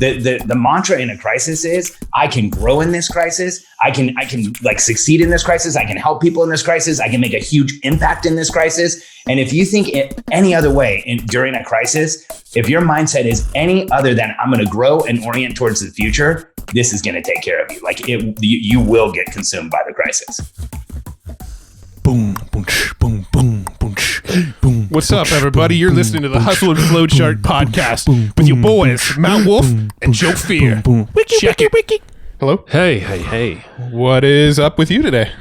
The mantra in a crisis is I can grow in this crisis. I can like succeed in this crisis. I can help people in this crisis. I can make a huge impact in this crisis. And if you think it any other way during a crisis, if your mindset is any other than I'm going to grow and orient towards the future, this is going to take care of you. Like you will get consumed by the crisis. Boom, boom, boom, boom, boom, boom. What's up, everybody? You're listening to the Hustle and Flowchart podcast with your boys, Matt Wolf and Joe Fear. Check it. Hello? Hey. What is up with you today?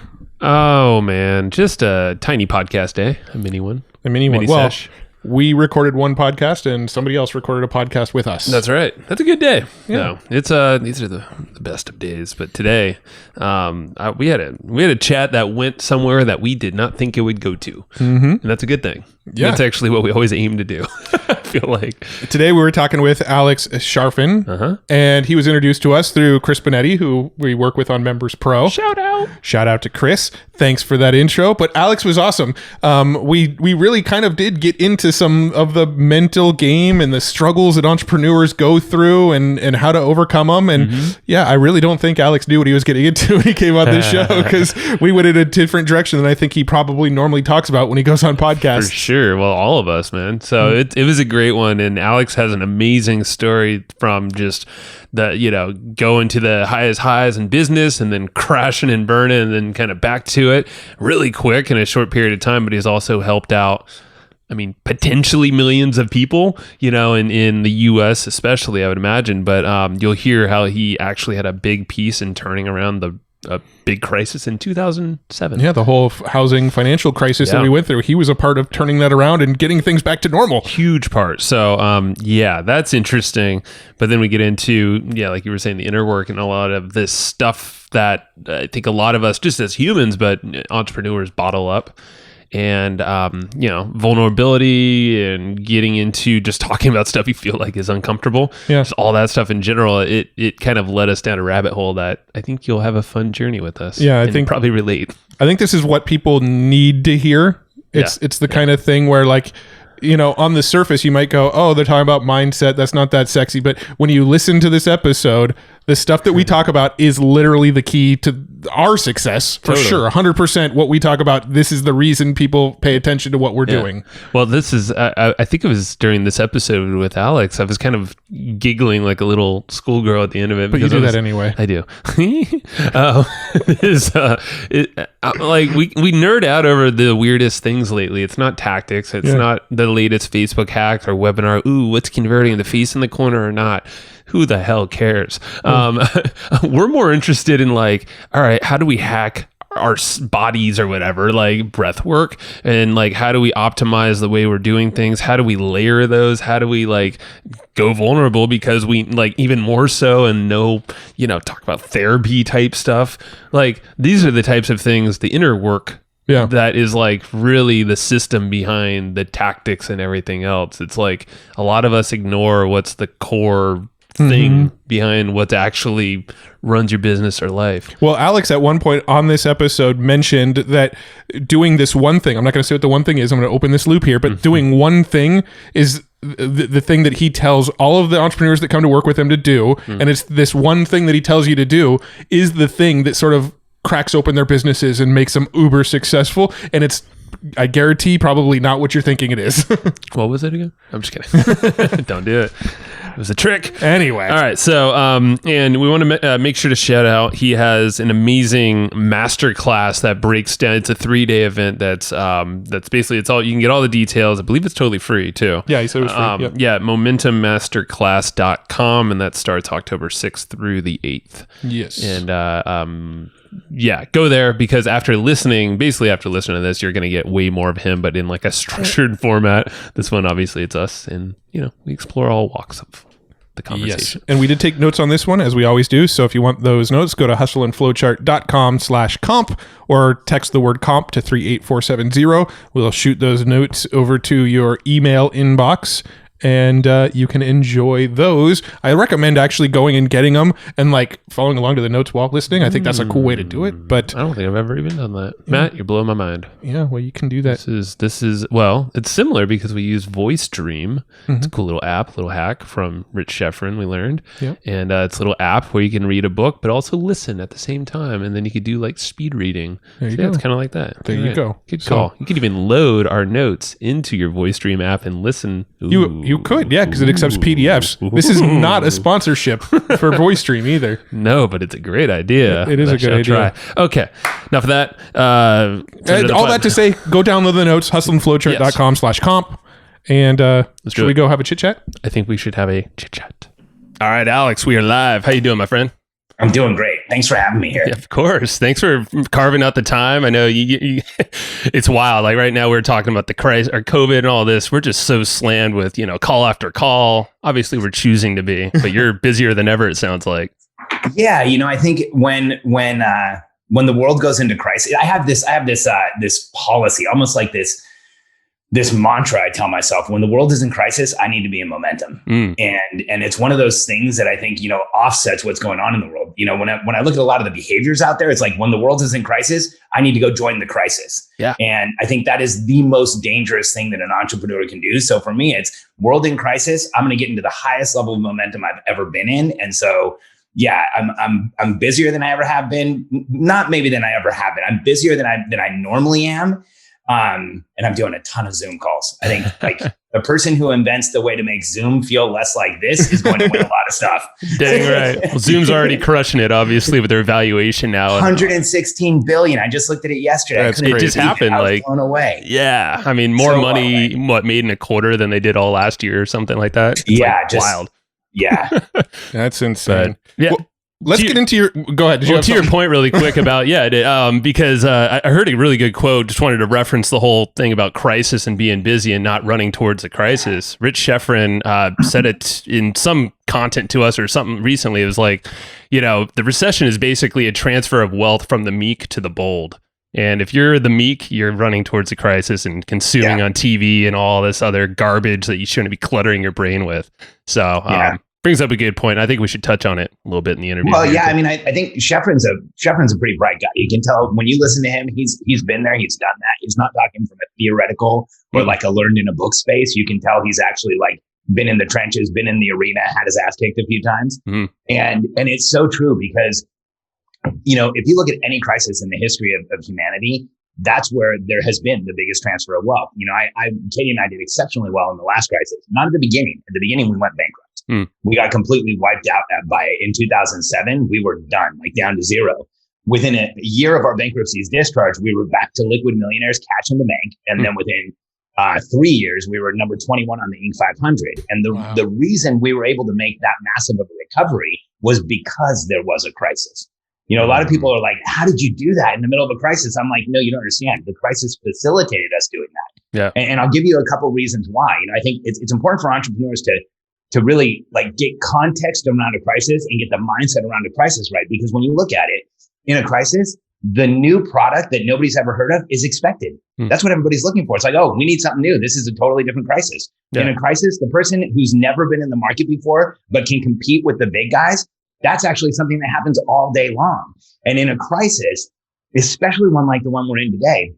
Oh, man. Just a tiny podcast day. A mini one. Mini sesh. We recorded one podcast and somebody else recorded a podcast with us. That's right. That's a good day. Yeah. No, it's these are the best of days. But today, we had a chat that went somewhere that we did not think it would go to, and that's a good thing. Yeah, that's actually what we always aim to do. I feel like today we were talking with Alex Charfen, and he was introduced to us through Chris Benetti, who we work with on Members Pro. Shout out to Chris. Thanks for that intro. But Alex was awesome. We really kind of did get into some of the mental game and the struggles that entrepreneurs go through and how to overcome them. And yeah, I really don't think Alex knew what he was getting into when he came on this show, because we went in a different direction than I think he probably normally talks about when he goes on podcasts. For sure. Well, all of us, man. So it was a great one. And Alex has an amazing story from just going to the highest highs in business and then crashing and burning and then kind of back to it really quick in a short period of time. But he's also helped out, potentially millions of people, in the U.S. especially, I would imagine. But you'll hear how he actually had a big piece in turning around a big crisis in 2007. Yeah, the whole housing financial crisis that we went through. He was a part of turning that around and getting things back to normal. Huge part. So, that's interesting. But then we get into, like you were saying, the inner work and a lot of this stuff that I think a lot of us, just as humans, but entrepreneurs bottle up. And, vulnerability and getting into just talking about stuff you feel like is uncomfortable. Yeah. Just all that stuff in general, it kind of led us down a rabbit hole that I think you'll have a fun journey with us. Yeah, I think probably relate. I think this is what people need to hear. It's the kind of thing where, like, on the surface, you might go, oh, they're talking about mindset. That's not that sexy. But when you listen to this episode, the stuff that we talk about is literally the key to our success, for sure. 100% what we talk about. This is the reason people pay attention to what we're doing. Well, this is, I think it was during this episode with Alex, I was kind of giggling like a little schoolgirl at the end of it. But you do that anyway. I do. We nerd out over the weirdest things lately. It's not tactics. It's not the latest Facebook hack or webinar. Ooh, what's converting, the face in the corner or not? Who the hell cares? We're more interested in, like, all right, how do we hack our bodies or whatever, like breath work, and like how do we optimize the way we're doing things? How do we layer those? How do we like go vulnerable because we like even more so and talk about therapy type stuff. Like these are the types of things, the inner work that is like really the system behind the tactics and everything else. It's like a lot of us ignore what's the core thing behind what actually runs your business or life. Well, Alex at one point on this episode mentioned that doing this one thing, I'm not going to say what the one thing is, I'm going to open this loop here, but doing one thing is the thing that he tells all of the entrepreneurs that come to work with him to do. And it's this one thing that he tells you to do is the thing that sort of cracks open their businesses and makes them uber successfand it's, I guarantee, probably not what you're thinking it is. What was it again? I'm just kidding. Don't do it. It was a trick. Anyway. All right. So, and we want to make sure to shout out, he has an amazing masterclass that breaks down. It's a 3-day event that's basically, it's all, you can get all the details. I believe it's totally free too. Yeah, he said it was free. Yeah, momentummasterclass.com, and that starts October 6th through the 8th. Yes. And, go there, because after listening to this, you're going to get way more of him, but in like a structured format. This one, obviously, it's us, and we explore all walks of the conversation. Yes. And we did take notes on this one, as we always do. So if you want those notes, go to hustleandflowchart.com/comp or text the word comp to 38470. We'll shoot those notes over to your email inbox. and you can enjoy those. I recommend actually going and getting them and like following along to the notes while listening. I think that's a cool way to do it. But I don't think I've ever even done that. Matt, you're blowing my mind. Yeah, well, you can do that. This is well, it's similar because we use Voice Dream. It's a cool little app, little hack from Rich Charfen, we learned. Yep. And it's a little app where you can read a book, but also listen at the same time. And then you could do like speed reading. There you So, go. it's kind of like that. There you go. Good call. You could even load our notes into your Voice Dream app and listen. You could, yeah, because it accepts PDFs. This is not a sponsorship for Voice Dream either. No, but it's a great idea. It is a good idea. Try. Okay, enough of that. And all that to say, go download the notes, hustleandflowchart.com/comp. And should we go have a chit chat? I think we should have a chit chat. All right, Alex, we are live. How you doing, my friend? I'm doing great. Thanks for having me here. Yeah, of course. Thanks for carving out the time. I know you it's wild. Like right now we're talking about the crisis or COVID and all this. We're just so slammed with, call after call. Obviously we're choosing to be, but you're busier than ever, it sounds like. Yeah. I think when the world goes into crisis, I have this policy, almost like this mantra I tell myself: when the world is in crisis, I need to be in momentum. And it's one of those things that I think, offsets what's going on in the world. When I look at a lot of the behaviors out there, it's like when the world is in crisis, I need to go join the crisis. Yeah. And I think that is the most dangerous thing that an entrepreneur can do. So for me, it's world in crisis. I'm going to get into the highest level of momentum I've ever been in. And so, yeah, I'm busier than I ever have been. Not maybe than I ever have been. I'm busier than I normally am. And I'm doing a ton of Zoom calls. I think like the person who invents the way to make Zoom feel less like this is going to win a lot of stuff. Dang right. Well, Zoom's already crushing it, obviously, with their valuation now. 116 billion. I just looked at it yesterday. It just happened. I was blown away. Yeah. I mean, more money, made in a quarter than they did all last year or something like that. It's wild. Yeah. That's insane. Yeah. Well, let's get into your. Go ahead. To your point, really quick about because I heard a really good quote. Just wanted to reference the whole thing about crisis and being busy and not running towards a crisis. Rich Charfen said it in some content to us or something recently. It was like, the recession is basically a transfer of wealth from the meek to the bold. And if you're the meek, you're running towards a crisis and consuming on TV and all this other garbage that you shouldn't be cluttering your brain with. So. Brings up a good point. I think we should touch on it a little bit in the interview. Well, yeah, I mean, I think Charfen's a pretty bright guy. You can tell when you listen to him, he's been there, he's done that. He's not talking from a theoretical or like a learned in a book space. You can tell he's actually like been in the trenches, been in the arena, had his ass kicked a few times. And it's so true because, if you look at any crisis in the history of humanity, that's where there has been the biggest transfer of wealth. Katie and I did exceptionally well in the last crisis. Not at the beginning. At the beginning, we went bankrupt. We got completely wiped out in 2007. We were done, like down to zero. Within a year of our bankruptcy's discharge, we were back to liquid millionaires, cash in the bank. And then within 3 years, we were number 21 on the Inc. 500. And the reason we were able to make that massive of a recovery was because there was a crisis. A lot of people are like, how did you do that in the middle of a crisis? I'm like, no, you don't understand. The crisis facilitated us doing that. Yeah. And I'll give you a couple reasons why. I think it's important for entrepreneurs to really like get context around a crisis and get the mindset around a crisis right. Because when you look at it in a crisis, the new product that nobody's ever heard of is expected. That's what everybody's looking for. It's like, oh, we need something new. This is a totally different crisis. In a crisis, the person who's never been in the market before, but can compete with the big guys, that's actually something that happens all day long. And in a crisis, especially one like the one we're in today,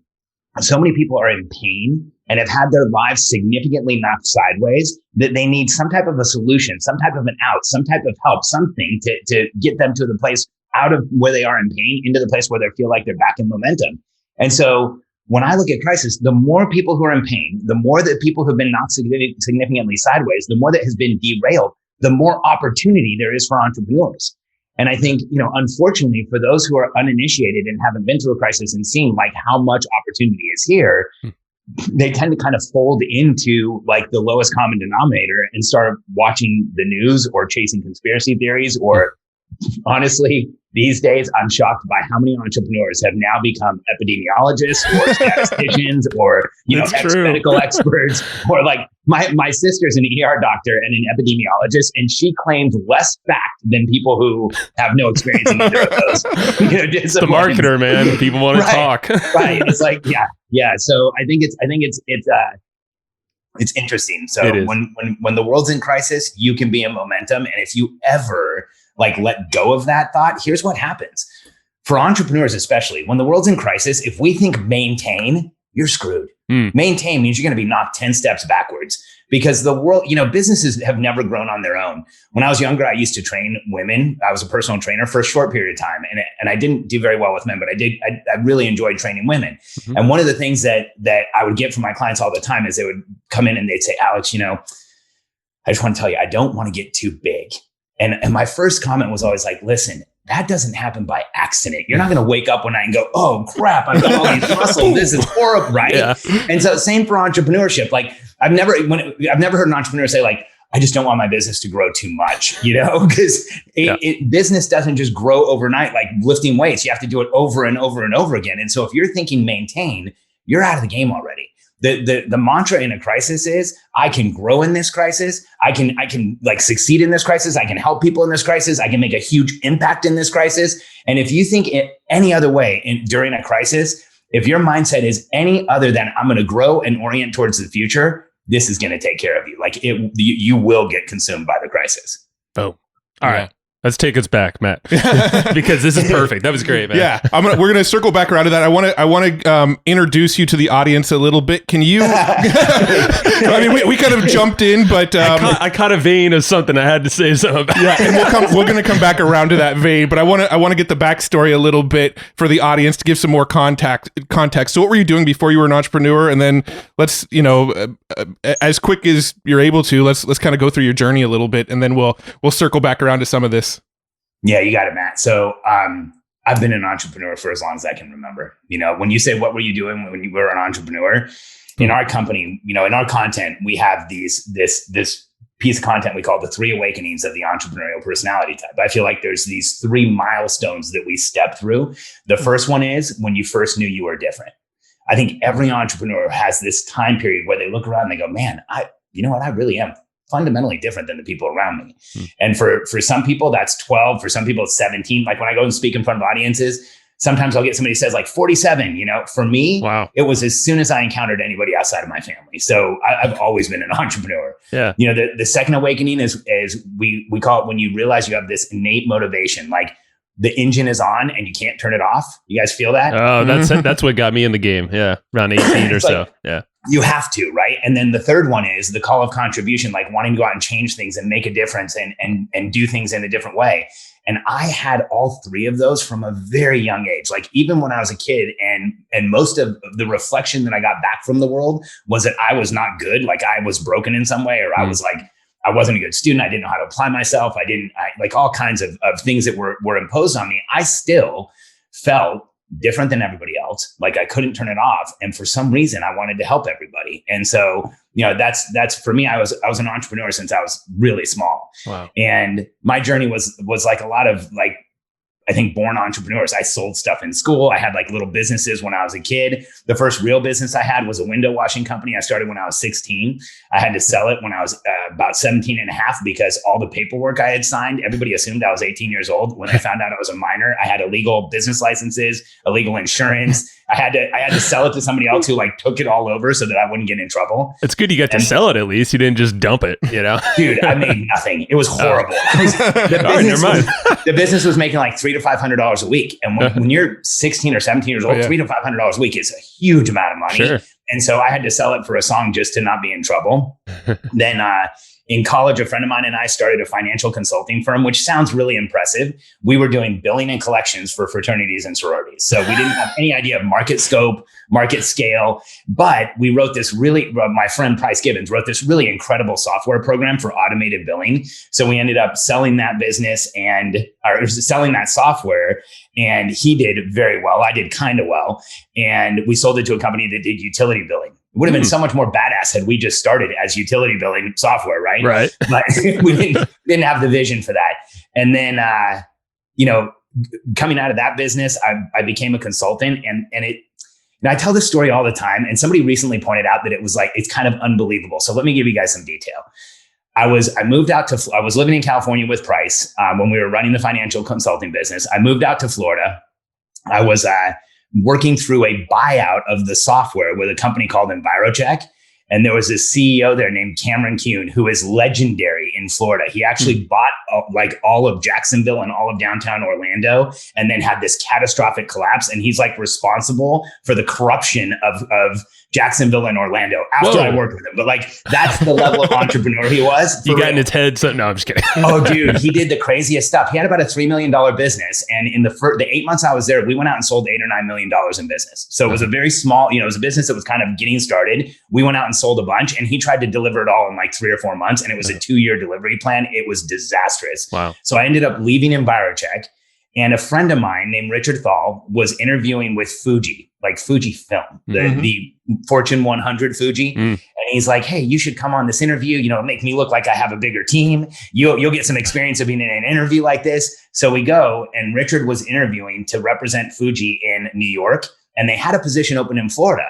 so many people are in pain and have had their lives significantly knocked sideways that they need some type of a solution, some type of an out, some type of help, something to get them to the place out of where they are in pain into the place where they feel like they're back in momentum. And so when I look at crisis, the more people who are in pain, the more that people who've been knocked significantly sideways, the more that has been derailed, the more opportunity there is for entrepreneurs. And I think, unfortunately, for those who are uninitiated and haven't been through a crisis and seen like how much opportunity is here, they tend to kind of fold into like the lowest common denominator and start watching the news or chasing conspiracy theories. Or honestly, these days, I'm shocked by how many entrepreneurs have now become epidemiologists or statisticians or, medical experts. Or like my sister's an ER doctor and an epidemiologist, and she claims less fact than people who have no experience in either of those. It's the marketer, man. People want to talk. Right. It's like, yeah. So I think it's It's interesting. So when the world's in crisis, you can be in momentum. And if you ever like let go of that thought, here's what happens. For entrepreneurs, especially when the world's in crisis, if we think maintain, you're screwed. Maintain means you're going to be knocked 10 steps backwards because the world, businesses have never grown on their own. When I was younger, I used to train women. I was a personal trainer for a short period of time. And I didn't do very well with men, but I really enjoyed training women. Mm-hmm. And one of the things that I would get from my clients all the time is they would come in and they'd say, Alex, I just want to tell you, I don't want to get too big. And my first comment was always like, listen, that doesn't happen by accident. You're not going to wake up one night and go, oh crap, I've got all these muscles. This is horrible, right? Yeah. And so same for entrepreneurship. Like I've never heard an entrepreneur say like, I just don't want my business to grow too much, because business doesn't just grow overnight like lifting weights. You have to do it over and over and over again. And so if you're thinking maintain, you're out of the game already. The mantra in a crisis is I can grow in this crisis. I can like succeed in this crisis. I can help people in this crisis. I can make a huge impact in this crisis. And if you think it any other way during a crisis, if your mindset is any other than I'm going to grow and orient towards the future, this is going to take care of you. Like you will get consumed by the crisis. Oh, all right. Let's take us back, Matt, because this is perfect. That was great, man. Yeah, we're gonna circle back around to that. I want to introduce you to the audience a little bit. Can you? I mean, we kind of jumped in, but I caught a vein of something I had to say something about. Yeah, and we're gonna come back around to that vein, but I want to get the backstory a little bit for the audience to give some more context. So, what were you doing before you were an entrepreneur? And then let's, as quick as you're able to, let's kind of go through your journey a little bit, and then we'll circle back around to some of this. Yeah, you got it, Matt. So I've been an entrepreneur for as long as I can remember. When you say, what were you doing when you were an entrepreneur? In our company, in our content, we have this piece of content we call the 3 awakenings of the entrepreneurial personality type. I feel like there's these 3 milestones that we step through. The first one is when you first knew you were different. I think every entrepreneur has this time period where they look around and they go, man, I really am fundamentally different than the people around me. And for some people, that's 12. For some people, it's 17. Like when I go and speak in front of audiences, sometimes I'll get somebody who says like 47. For me, wow. It was as soon as I encountered anybody outside of my family. So I've always been an entrepreneur. Yeah. The second awakening is we call it when you realize you have this innate motivation, like the engine is on and you can't turn it off. You guys feel that? Oh, that's what got me in the game. Yeah. Around 18 or so. Like, yeah. You have to, right? And then the third one is the call of contribution, like wanting to go out and change things and make a difference and do things in a different way. And I had all 3 of those from a very young age. Like even when I was a kid, and most of the reflection that I got back from the world was that I was not good. Like I was broken in some way, or I was like, I wasn't a good student. I didn't know how to apply myself. I like all kinds of things that were imposed on me. I still felt different than everybody else. Like I couldn't turn it off. And for some reason I wanted to help everybody. And so, that's for me, I was an entrepreneur since I was really small. Wow. And my journey was like a lot of like, I think born entrepreneurs. I sold stuff in school. I had like little businesses when I was a kid. The first real business I had was a window washing company. I started when I was 16. I had to sell it when I was about 17 and a half because all the paperwork I had signed, everybody assumed I was 18 years old. When I found out I was a minor, I had illegal business licenses, illegal insurance. I had to sell it to somebody else who like took it all over so that I wouldn't get in trouble. It's good you got to sell it at least. You didn't just dump it, Dude, I made nothing. It was horrible. The business was making like $300 to $500 a week. And when you're 16 or 17 years old, $300 to $500 a week is a huge amount of money. Sure. And so I had to sell it for a song just to not be in trouble. Then in college, a friend of mine and I started a financial consulting firm, which sounds really impressive. We were doing billing and collections for fraternities and sororities. So we didn't have any idea of market scope, market scale, but we wrote this my friend Price Gibbons wrote this really incredible software program for automated billing. So we ended up selling that business or selling that software, and he did very well. I did kind of well. And we sold it to a company that did utility billing. It would have been so much more badass had we just started as utility billing software, right? Right. But we didn't have the vision for that. And then, coming out of that business, I became a consultant, and I tell this story all the time. And somebody recently pointed out that it was like, it's kind of unbelievable. So let me give you guys some detail. I was living in California with Price when we were running the financial consulting business. I moved out to Florida. I was working through a buyout of the software with a company called EnviroCheck. And there was this CEO there named Cameron Kuhn, who is legendary in Florida. He actually bought like all of Jacksonville and all of downtown Orlando, and then had this catastrophic collapse. And he's like responsible for the corruption of Jacksonville and Orlando after I worked with him. But like, that's the level of entrepreneur he was. You got in his head. So no, I'm just kidding. Oh, dude, he did the craziest stuff. He had about a $3 million business. And in the 8 months I was there, we went out and sold $8 or $9 million in business. So it was a very small, it was a business that was kind of getting started. We went out and sold a bunch, and he tried to deliver it all in like 3 or 4 months. And it was a 2-year delivery plan. It was disastrous. Wow. So I ended up leaving EnviroCheck. And a friend of mine named Richard Thal was interviewing with Fuji, like Fuji Film, the Fortune 100 Fuji. And he's like, hey, you should come on this interview, make me look like I have a bigger team. You'll get some experience of being in an interview like this. So we go, and Richard was interviewing to represent Fuji in New York. And they had a position open in Florida,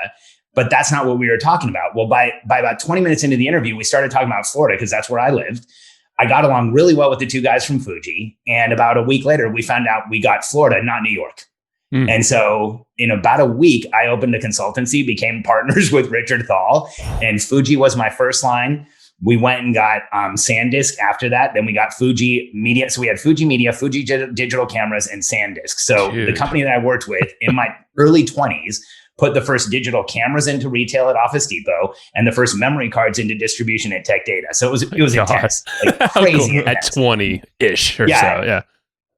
but that's not what we were talking about. Well, by about 20 minutes into the interview, we started talking about Florida because that's where I lived. I got along really well with the two guys from Fuji. And about a week later, we found out we got Florida, not New York. And so in about a week, I opened a consultancy, became partners with Richard Thal, and Fuji was my first line. We went and got SanDisk after that. Then we got Fuji Media. So we had Fuji Media, Fuji Digital Cameras, and SanDisk. So the company that I worked with in my early 20s put the first digital cameras into retail at Office Depot and the first memory cards into distribution at Tech Data. So it was intense, like crazy intense. At 20-ish or so. Yeah.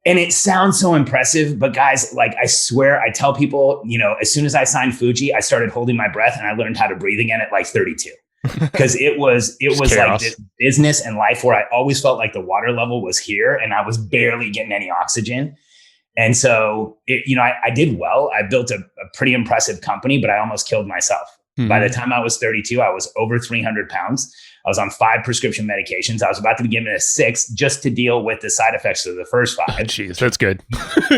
And it sounds so impressive, but guys, like, I swear, I tell people, as soon as I signed Fuji, I started holding my breath, and I learned how to breathe again at like 32. Because it was like this business and life where I always felt like the water level was here and I was barely getting any oxygen. And so, I did well. I built a pretty impressive company, but I almost killed myself. By the time I was 32, I was over 300 pounds. I was on 5 prescription medications. I was about to be given a 6th just to deal with the side effects of the first 5. Jeez, that's good.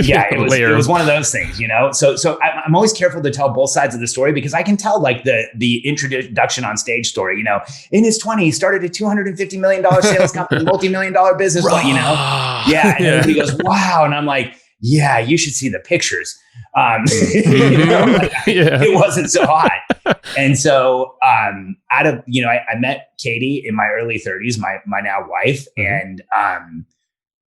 Yeah, it was one of those things, So I'm always careful to tell both sides of the story, because I can tell like the introduction on stage story. In his 20s, he started a $250 million sales company, multi-million-dollar business. Yeah, and everybody goes, wow, and I'm like, yeah, you should see the pictures. It wasn't so hot. And so I met Katie in my early 30s, my now wife, and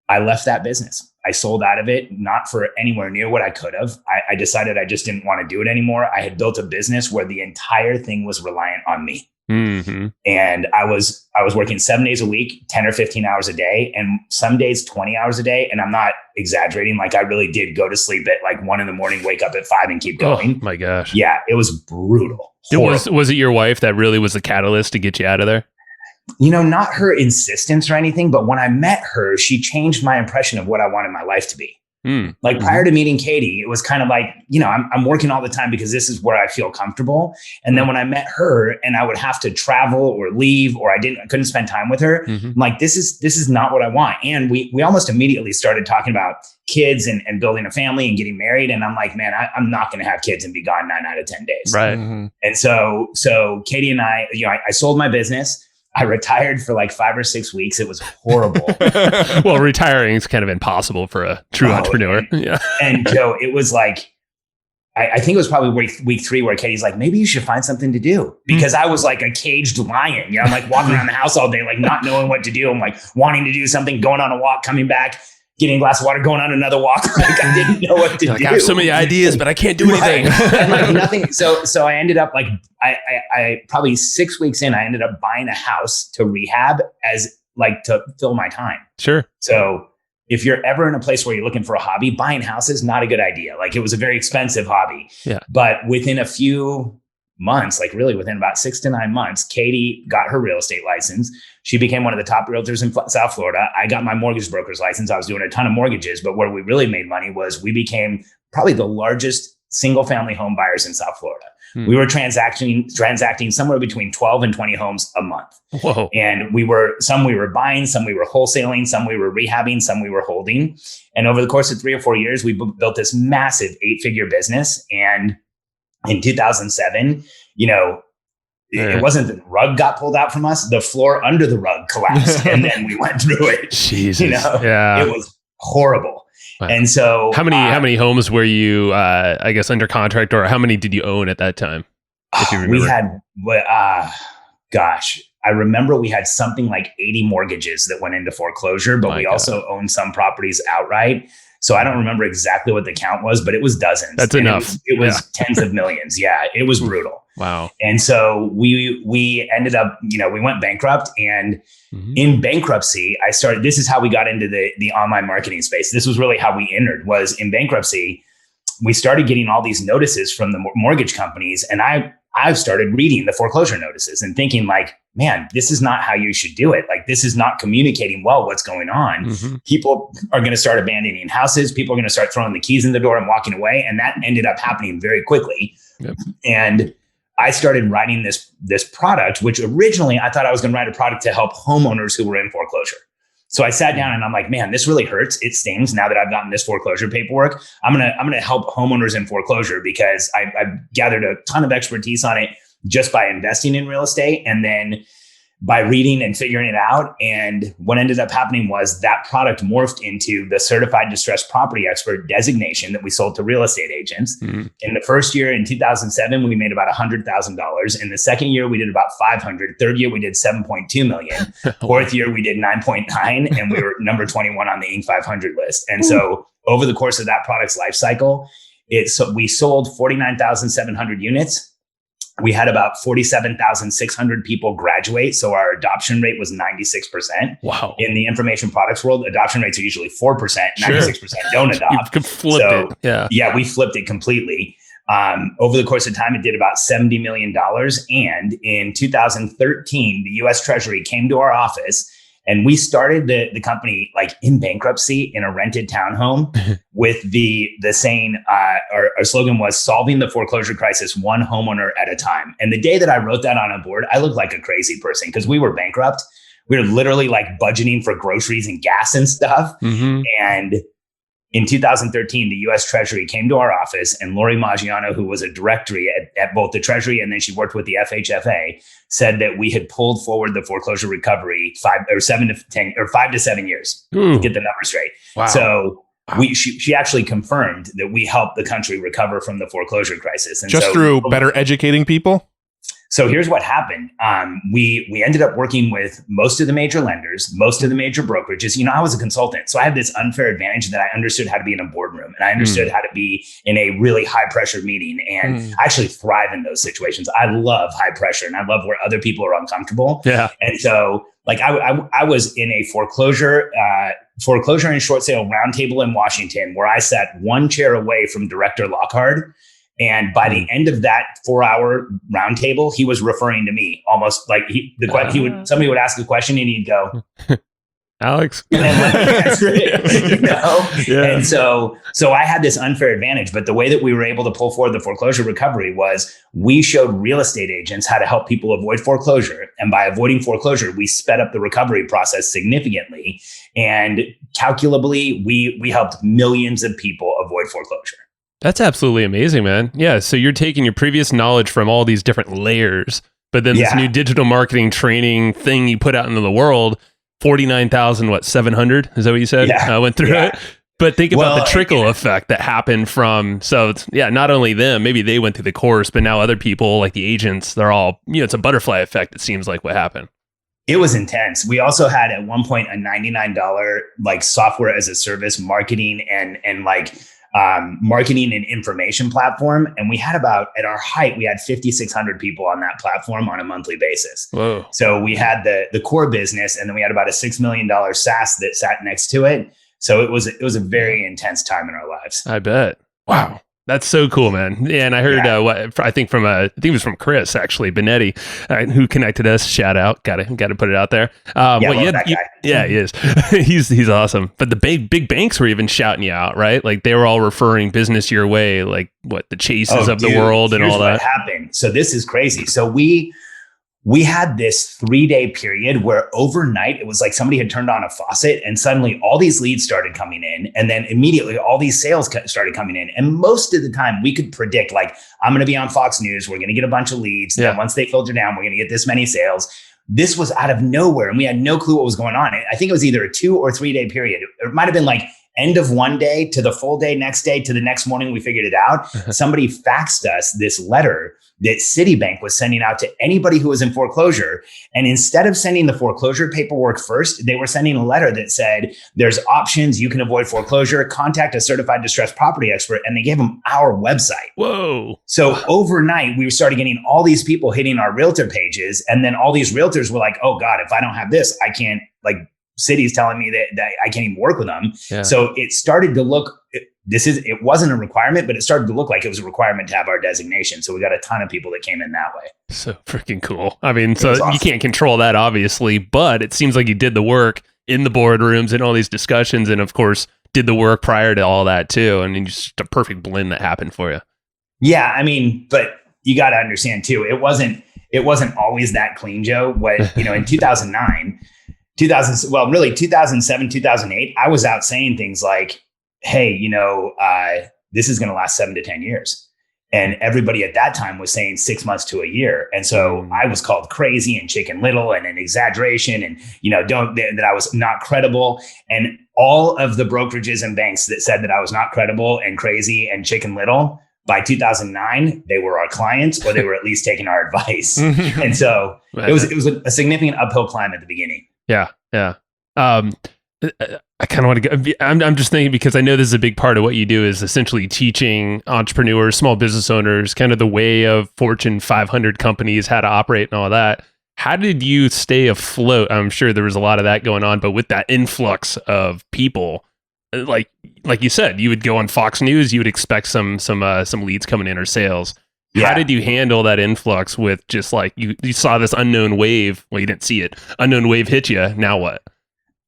I left that business. I sold out of it, not for anywhere near what I could have. I decided I just didn't want to do it anymore. I had built a business where the entire thing was reliant on me. And I was working 7 days a week, 10 or 15 hours a day, and some days 20 hours a day. And I'm not exaggerating. Like, I really did go to sleep at like 1 a.m, wake up at 5 and keep going. Oh my gosh. Yeah, it was brutal. Was it your wife that really was the catalyst to get you out of there? Not her insistence or anything, but when I met her, she changed my impression of what I wanted my life to be. Like, prior to meeting Katie, it was kind of like, I'm working all the time because this is where I feel comfortable. And then when I met her and I would have to travel or leave, or I couldn't spend time with her, I'm like, this is not what I want. And we almost immediately started talking about kids and building a family and getting married. And I'm like, man, I'm not going to have kids and be gone 9 out of 10 days. Right. And so Katie and I sold my business. I retired for like 5 or 6 weeks. It was horrible. Well, retiring is kind of impossible for a true entrepreneur. Yeah. And Joe, it was like, I think it was probably week 3 where Katie's like, maybe you should find something to do, because I was like a caged lion. I'm like walking around the house all day, like not knowing what to do. I'm like wanting to do something, going on a walk, coming back, getting a glass of water, going on another walk. Like, I didn't know what to do. I have so many ideas, but I can't do anything. And like nothing. So I ended up like, I probably 6 weeks in, I ended up buying a house to rehab as like to fill my time. Sure. So if you're ever in a place where you're looking for a hobby, buying houses, not a good idea. Like, it was a very expensive hobby. Yeah. But within a few months, like really within about 6 to 9 months, Katie got her real estate license. She became one of the top realtors in South Florida. I got my mortgage broker's license. I was doing a ton of mortgages, but where we really made money was we became probably the largest single family home buyers in South Florida. We were transacting somewhere between 12 and 20 homes a month. Whoa. And some we were buying, some we were wholesaling, some we were rehabbing, some we were holding. And over the course of 3 or 4 years, we built this massive 8-figure business. And in 2007, it wasn't the rug got pulled out from us, the floor under the rug collapsed, and then we went through it. Jesus. Yeah. It was horrible. Wow. And so how many homes were you, I guess, under contract, or how many did you own at that time? If you remember. We had gosh, I remember we had something like 80 mortgages that went into foreclosure, but we also owned some properties outright. So I don't remember exactly what the count was, but it was dozens. That's enough. It was tens of millions. Yeah, it was brutal. Wow. And so we ended up, we went bankrupt, and in bankruptcy, this is how we got into the online marketing space. This was really how we entered, was in bankruptcy. We started getting all these notices from the mortgage companies, and I've started reading the foreclosure notices and thinking like, man, this is not how you should do it. Like, this is not communicating well what's going on. People are going to start abandoning houses. People are going to start throwing the keys in the door and walking away. And that ended up happening very quickly. Yep. And I started writing this product, which originally I thought I was going to write a product to help homeowners who were in foreclosure. So I sat down and I'm like, man, this really hurts. It stings now that I've gotten this foreclosure paperwork. I'm gonna help homeowners in foreclosure because I've gathered a ton of expertise on it just by investing in real estate and then by reading and figuring it out. And what ended up happening was that product morphed into the certified distressed property expert designation that we sold to real estate agents. In the first year, in 2007, we made about $100,000. In the second year, we did about 500. Third year, we did 7.2 million. Fourth year, we did 9.9, and we were number 21 on the Inc. 500 list. And so over the course of that product's life cycle, we sold 49,700 units. We had about 47,600 people graduate. So our adoption rate was 96%. Wow. In the information products world, adoption rates are usually 4%, 96% don't adopt. You flipped it. Yeah, we flipped it completely. Over the course of time, it did about $70 million. And in 2013, the US Treasury came to our office and we started the company like in bankruptcy in a rented townhome with the saying, our slogan was solving the foreclosure crisis one homeowner at a time. And the day that I wrote that on a board, I looked like a crazy person because we were bankrupt. We were literally like budgeting for groceries and gas and stuff. And in 2013, the US Treasury came to our office and Lori Maggiano, who was a directory at both the Treasury and then she worked with the FHFA, said that we had pulled forward the foreclosure recovery 5 to 7 years. Get the numbers straight. Wow. So she actually confirmed that we helped the country recover from the foreclosure crisis. And just through better educating people? So here's what happened. We ended up working with most of the major lenders, most of the major brokerages. I was a consultant, so I had this unfair advantage that I understood how to be in a boardroom and I understood how to be in a really high pressure meeting. And I actually thrive in those situations. I love high pressure and I love where other people are uncomfortable. Yeah. And so like I was in a foreclosure and short sale roundtable in Washington where I sat one chair away from Director Lockhart. And by the end of that 4-hour roundtable, he was referring to me almost like somebody would ask a question and he'd go, Alex. And then let me answer it, Yeah. And so I had this unfair advantage, but the way that we were able to pull forward the foreclosure recovery was we showed real estate agents how to help people avoid foreclosure. And by avoiding foreclosure, we sped up the recovery process significantly. And calculably, we helped millions of people avoid foreclosure. That's absolutely amazing, man. Yeah. So you're taking your previous knowledge from all these different layers, but then this new digital marketing training thing you put out into the world, 49,700 is that what you said? I went through it. But think about the trickle effect that happened from, not only them, maybe they went through the course, but now other people like the agents, they're all, it's a butterfly effect. It seems like what happened. It was intense. We also had at one point a $99 like software as a service marketing and marketing and information platform. And we had at our height, we had 5,600 people on that platform on a monthly basis. Whoa. So we had the core business and then we had about a $6 million SaaS that sat next to it. So it was a very intense time in our lives. I bet. Wow. That's so cool, man. Yeah, and I heard I think it was from Chris actually, Benetti, who connected us. Shout out, got to put it out there. That guy. Yeah, he is. he's awesome. But the big banks were even shouting you out, right? Like they were all referring business your way, like the Chases of the world and all that. What happened? So this is crazy. So we had this 3-day period where overnight it was like somebody had turned on a faucet and suddenly all these leads started coming in. And then immediately all these sales started coming in. And most of the time we could predict like, I'm going to be on Fox News. We're going to get a bunch of leads. Then once they filter down, we're going to get this many sales. This was out of nowhere. And we had no clue what was going on. I think it was either a 2 or 3 day period. It might've been like end of one day to the full day, next day to the next morning, we figured it out. Somebody faxed us this letter that Citibank was sending out to anybody who was in foreclosure. And instead of sending the foreclosure paperwork first, they were sending a letter that said, there's options, you can avoid foreclosure, contact a certified distressed property expert. And they gave them our website. Whoa. So overnight, we started getting all these people hitting our realtor pages. And then all these realtors were like, oh God, if I don't have this, I can't, like, City's telling me that I can't even work with them. Yeah. So it started to look, it wasn't a requirement, but it started to look like it was a requirement to have our designation. So we got a ton of people that came in that way. So freaking cool. I mean, so awesome. You can't control that obviously, but it seems like you did the work in the boardrooms and all these discussions. And of course, did the work prior to all that too. And then just a perfect blend that happened for you. Yeah. I mean, but you got to understand too, it wasn't always that clean, Joe. What, in 2007, 2008, I was out saying things like, hey, this is going to last 7 to 10 years. And everybody at that time was saying 6 months to a year. And so I was called crazy and Chicken Little and an exaggeration and, that I was not credible. And all of the brokerages and banks that said that I was not credible and crazy and Chicken Little, by 2009, they were our clients, or they were at least taking our advice. And so it was a significant uphill climb at the beginning. Yeah. Yeah. I kind of want to go. I'm just thinking, because I know this is a big part of what you do, is essentially teaching entrepreneurs, small business owners, kind of the way of Fortune 500 companies, how to operate and all that. How did you stay afloat? I'm sure there was a lot of that going on, but with that influx of people, like you said, you would go on Fox News, you would expect some leads coming in or sales. Yeah. How did you handle that influx with just like you saw this unknown wave? Well, you didn't see it. Unknown wave hit you. Now what?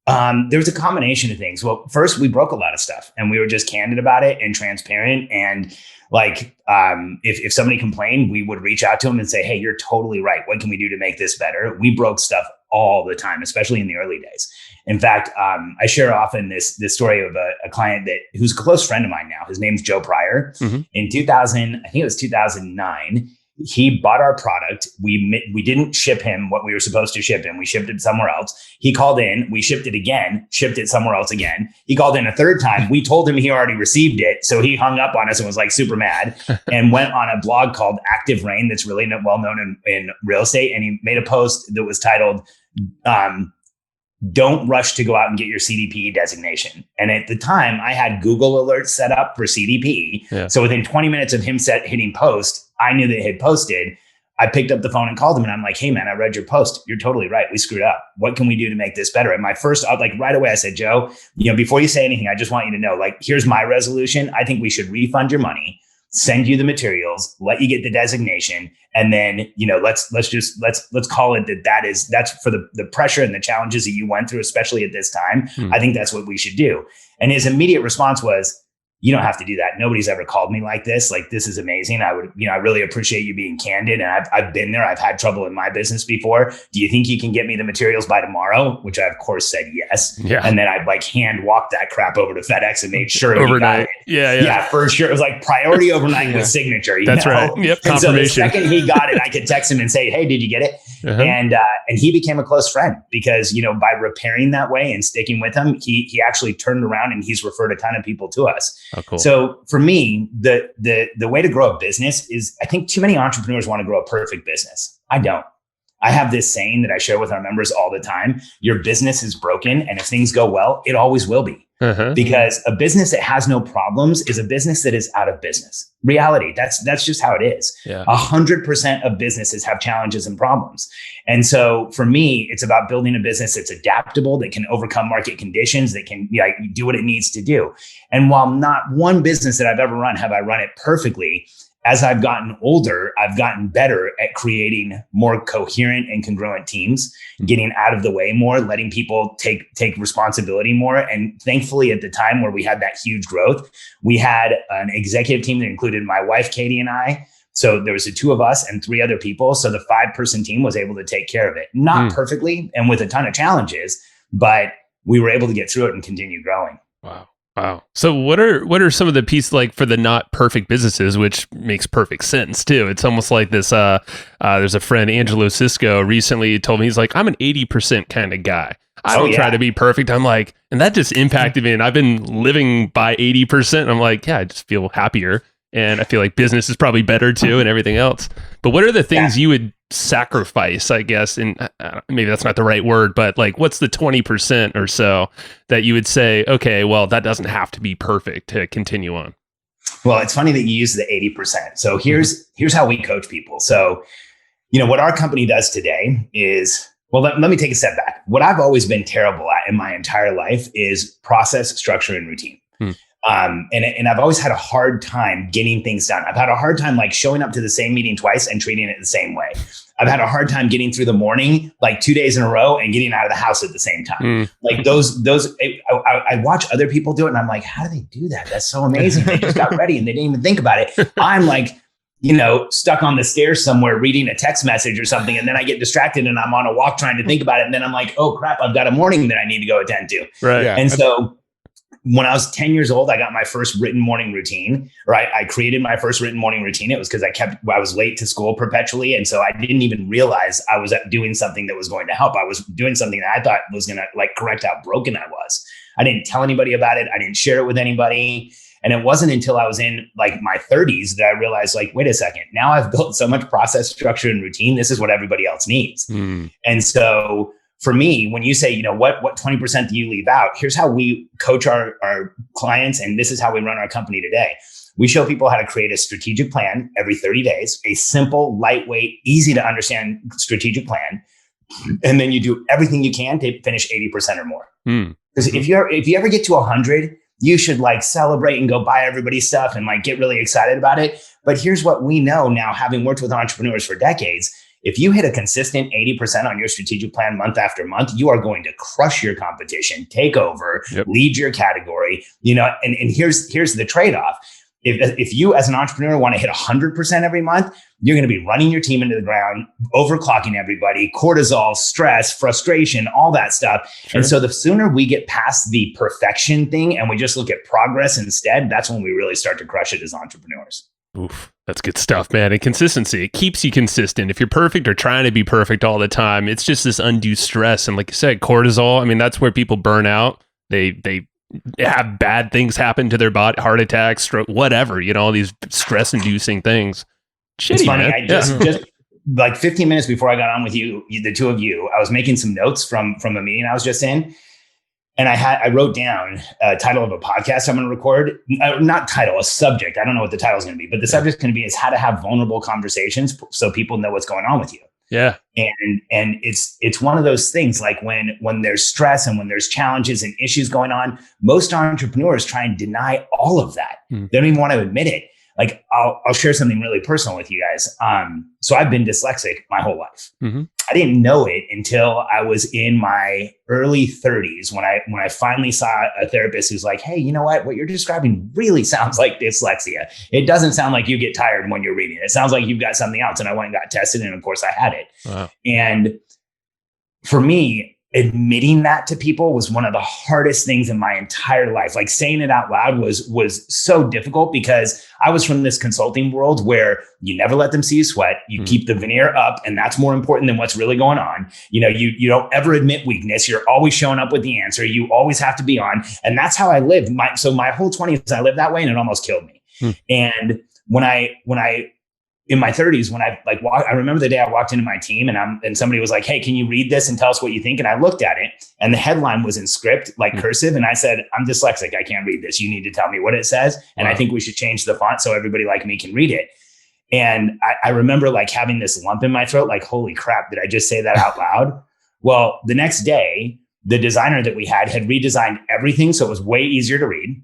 There was a combination of things. Well, first, we broke a lot of stuff and we were just candid about it and transparent. And if somebody complained, we would reach out to them and say, hey, you're totally right. What can we do to make this better? We broke stuff all the time, especially in the early days. In fact, I share often this story of a client who's a close friend of mine now. His name's Joe Pryor. Mm-hmm. In 2000, I think it was 2009, he bought our product. We didn't ship him what we were supposed to ship him. We shipped it somewhere else. He called in. We shipped it again, shipped it somewhere else again. He called in a third time. We told him he already received it. So he hung up on us and was like super mad and went on a blog called Active Rain that's really well known in real estate. And he made a post that was titled, don't rush to go out and get your CDP designation. And at the time, I had Google alerts set up for CDP. Yeah. So within 20 minutes of him hitting post, I knew that it had posted. I picked up the phone and called him and I'm like, hey man, I read your post. You're totally right. We screwed up. What can we do to make this better? And my first, right away, I said, Joe, before you say anything, I just want you to know, here's my resolution. I think we should refund your money, send you the materials, let you get the designation. And then, let's call it that's for the pressure and the challenges that you went through, especially at this time. I think that's what we should do. And his immediate response was, you don't have to do that. Nobody's ever called me like this. This is amazing. I really appreciate you being candid. And I've been there. I've had trouble in my business before. Do you think you can get me the materials by tomorrow? Which I, of course, said yes. Yeah. And then I'd hand walk that crap over to FedEx and made sure overnight. Yeah, for sure. It was priority overnight with signature. That's right. Yep. And confirmation. So the second he got it, I could text him and say, hey, did you get it? Uh-huh. And he became a close friend because, by repairing that way and sticking with him, he actually turned around and he's referred a ton of people to us. Oh, cool. So for me, the way to grow a business is, I think too many entrepreneurs want to grow a perfect business. I don't. I have this saying that I share with our members all the time. Your business is broken. And if things go well, it always will be. Uh-huh. Because a business that has no problems is a business that is out of business. Reality. That's just how it is. 100% of businesses have challenges and problems. And so for me, it's about building a business that's adaptable, that can overcome market conditions, that can do what it needs to do. And while not one business that I've ever run have I run it perfectly, as I've gotten older, I've gotten better at creating more coherent and congruent teams, getting out of the way more, letting people take responsibility more. And thankfully, at the time where we had that huge growth, we had an executive team that included my wife, Katie, and I. So there was the two of us and 3 other people. So the 5-person team was able to take care of it. Not perfectly and with a ton of challenges, but we were able to get through it and continue growing. Wow. So what are some of the pieces for the not perfect businesses, which makes perfect sense too? It's almost like this, there's a friend, Angelo Cisco, recently told me, he's like, I'm an 80% kind of guy. I don't try to be perfect. I'm like, and that just impacted me. And I've been living by 80%. I'm like, yeah, I just feel happier. And I feel like business is probably better too and everything else. But what are the things you would sacrifice, I guess, and maybe that's not the right word, but like what's the 20% or so that you would say, okay, well, that doesn't have to be perfect to continue on? Well, it's funny that you use the 80%. So here's how we coach people. So, what our company does today is, well, let me take a step back. What I've always been terrible at in my entire life is process, structure, and routine. And I've always had a hard time getting things done. I've had a hard time like showing up to the same meeting twice and treating it the same way. I've had a hard time getting through the morning, like 2 days in a row, and getting out of the house at the same time. Like I watch other people do it and I'm like, how do they do that? That's so amazing. They just got ready and they didn't even think about it. I'm like, stuck on the stairs somewhere reading a text message or something. And then I get distracted and I'm on a walk trying to think about it. And then I'm like, oh crap, I've got a morning that I need to go attend to. Right. Yeah. And so when I was 10 years old, I got my first written morning routine, right? I created my first written morning routine. It was because I was late to school perpetually. And so I didn't even realize I was doing something that was going to help. I was doing something that I thought was going to like correct how broken I was. I didn't tell anybody about it. I didn't share it with anybody. And it wasn't until I was in like my 30s that I realized like, wait a second, now I've built so much process, structure, and routine. This is what everybody else needs. And so for me, when you say, what 20% do you leave out? Here's how we coach our clients. And this is how we run our company today. We show people how to create a strategic plan every 30 days, a simple, lightweight, easy to understand strategic plan. And then you do everything you can to finish 80% or more. Because if you ever get to 100, you should like celebrate and go buy everybody's stuff and like get really excited about it. But here's what we know now, having worked with entrepreneurs for decades. If you hit a consistent 80% on your strategic plan month after month, you are going to crush your competition, take over, lead your category, and here's the trade-off. If you as an entrepreneur want to hit 100% every month, you're going to be running your team into the ground, overclocking everybody, cortisol, stress, frustration, all that stuff. Sure. And so the sooner we get past the perfection thing and we just look at progress instead, that's when we really start to crush it as entrepreneurs. Oof, that's good stuff, man. And consistency, it keeps you consistent. If you're perfect or trying to be perfect all the time, it's just this undue stress. And like you said, cortisol, I mean, that's where people burn out. They have bad things happen to their body, heart attacks, stroke, whatever, all these stress inducing things. Shitty, it's funny. Man. I just like 15 minutes before I got on with you, the two of you, I was making some notes from a meeting I was just in. And I wrote down a title of a podcast I'm going to record. Not title, a subject. I don't know what the title is going to be, but the subject is going to be is how to have vulnerable conversations so people know what's going on with you. Yeah. And it's one of those things like when there's stress and when there's challenges and issues going on, most entrepreneurs try and deny all of that. They don't even want to admit it. Like I'll share something really personal with you guys. So I've been dyslexic my whole life. I didn't know it until I was in my early 30s when I finally saw a therapist who's like, hey, you know what you're describing really sounds like dyslexia. It doesn't sound like you get tired when you're reading. It sounds like you've got something else. And I went and got tested. And of course I had it. Wow. And for me, admitting that to people was one of the hardest things in my entire life. Like saying it out loud was so difficult because I was from this consulting world where you never let them see you sweat. You keep the veneer up, and that's more important than what's really going on. You don't ever admit weakness. You're always showing up with the answer. You always have to be on. And that's how I lived. So my whole 20s, I lived that way, and it almost killed me. And when I in my 30s, when I remember the day I walked into my team and somebody was like, hey, can you read this and tell us what you think? And I looked at it and the headline was in script, like cursive. And I said, I'm dyslexic. I can't read this. You need to tell me what it says. And I think we should change the font so everybody like me can read it. And I remember like having this lump in my throat, like, holy crap, did I just say that out loud? Well, the next day, the designer that we had redesigned everything. So it was way easier to read.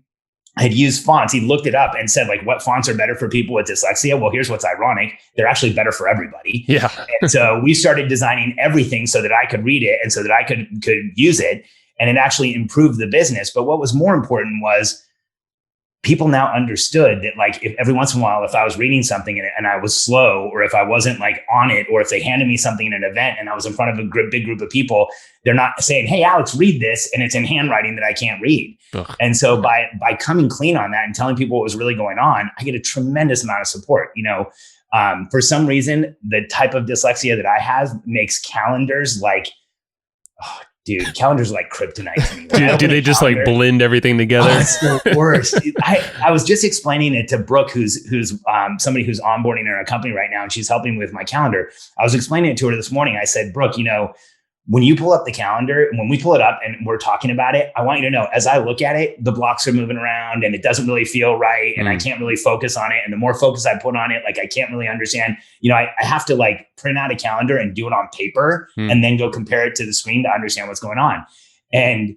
I had used fonts. He looked it up and said, like, what fonts are better for people with dyslexia? Well, here's what's ironic. They're actually better for everybody. Yeah. And so we started designing everything so that I could read it and so that I could use it. And it actually improved the business. But what was more important was people now understood that, like, if every once in a while, if I was reading something and I was slow, or if I wasn't like on it, or if they handed me something in an event and I was in front of a big group of people, they're not saying, hey, Alex, read this. And it's in handwriting that I can't read. Ugh. And so by coming clean on that and telling people what was really going on, I get a tremendous amount of support. For some reason, the type of dyslexia that I have makes calendars like dude, calendars are like kryptonite to me. Do they just like blend everything together? Oh, it's the worst. I was just explaining it to Brooke, who's somebody who's onboarding in our company right now, and she's helping with my calendar. I was explaining it to her this morning. I said, Brooke, when you pull up the calendar, when we pull it up and we're talking about it, I want you to know, as I look at it, the blocks are moving around and it doesn't really feel right. And I can't really focus on it. And the more focus I put on it, like I can't really understand, I have to like print out a calendar and do it on paper and then go compare it to the screen to understand what's going on. And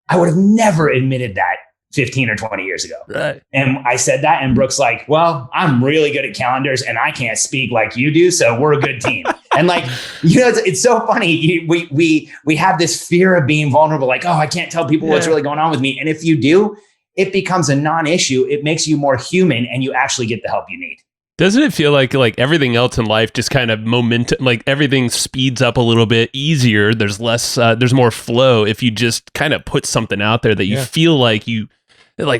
I would have never admitted that 15 or 20 years ago. Right. And I said that, and Brooke's like, well, I'm really good at calendars and I can't speak like you do. So we're a good team. And like, it's so funny. We have this fear of being vulnerable. Like, oh, I can't tell people what's really going on with me. And if you do, it becomes a non-issue. It makes you more human and you actually get the help you need. Doesn't it feel like everything else in life just kind of momentum, like everything speeds up a little bit easier? There's less, there's more flow if you just kind of put something out there that you feel like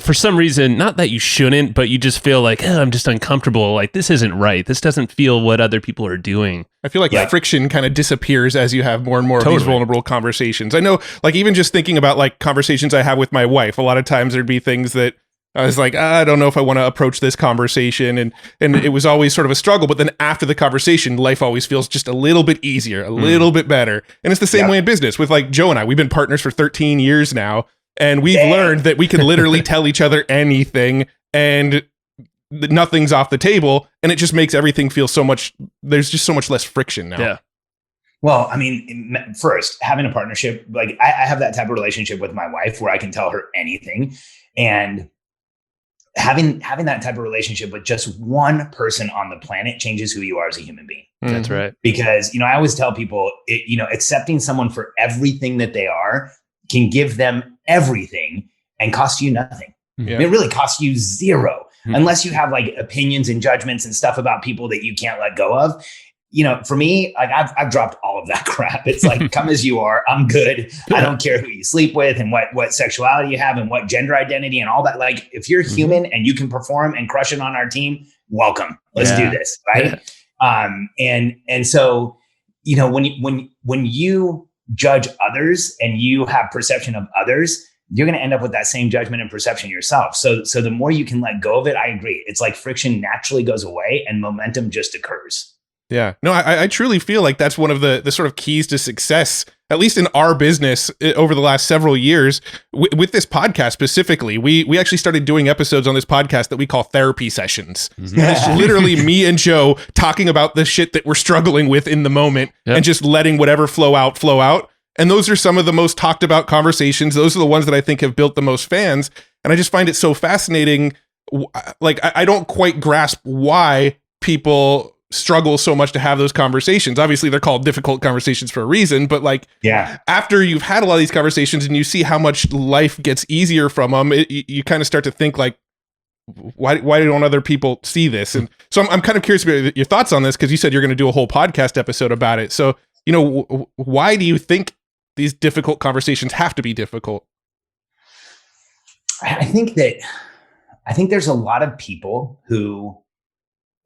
for some reason, not that you shouldn't, but you just feel like, I'm just uncomfortable. Like, this isn't right. This doesn't feel what other people are doing. I feel like friction kind of disappears as you have more and more of these vulnerable conversations. I know, like, even just thinking about like conversations I have with my wife, a lot of times there'd be things that I was like, I don't know if I want to approach this conversation. And it was always sort of a struggle. But then after the conversation, life always feels just a little bit easier, a little bit better. And it's the same way in business with like Joe and I. We've been partners for 13 years now. And we've learned that we can literally tell each other anything and nothing's off the table. And it just makes everything feel there's just so much less friction now. Yeah. Well, I mean, first, having a partnership, like I have that type of relationship with my wife where I can tell her anything. And having that type of relationship with just one person on the planet changes who you are as a human being. That's right. Because, I always tell people, accepting someone for everything that they are can give them everything and cost you nothing. Yeah. It really costs you zero unless you have like opinions and judgments and stuff about people that you can't let go of. For me, like I've dropped all of that crap. It's like, come as you are. I'm good. I don't care who you sleep with and what sexuality you have and what gender identity and all that. Like if you're human and you can perform and crush it on our team, welcome. Let's do this. Right. And so, when you judge others and you have perception of others, you're going to end up with that same judgment and perception yourself. So the more you can let go of it, I agree. It's like friction naturally goes away and momentum just occurs. Yeah, no, I truly feel like that's one of the sort of keys to success, at least in our business over the last several years with this podcast specifically. We actually started doing episodes on this podcast that we call therapy sessions. And it's literally me and Joe talking about the shit that we're struggling with in the moment and just letting whatever flow out. And those are some of the most talked about conversations. Those are the ones that I think have built the most fans. And I just find it so fascinating. Like, I don't quite grasp why people struggle so much to have those conversations. Obviously, they're called difficult conversations for a reason, but like, after you've had a lot of these conversations and you see how much life gets easier from them, you kind of start to think like, why don't other people see this? And so I'm kind of curious about your thoughts on this, because you said you're going to do a whole podcast episode about it. So, why do you think these difficult conversations have to be difficult? I think there's a lot of people who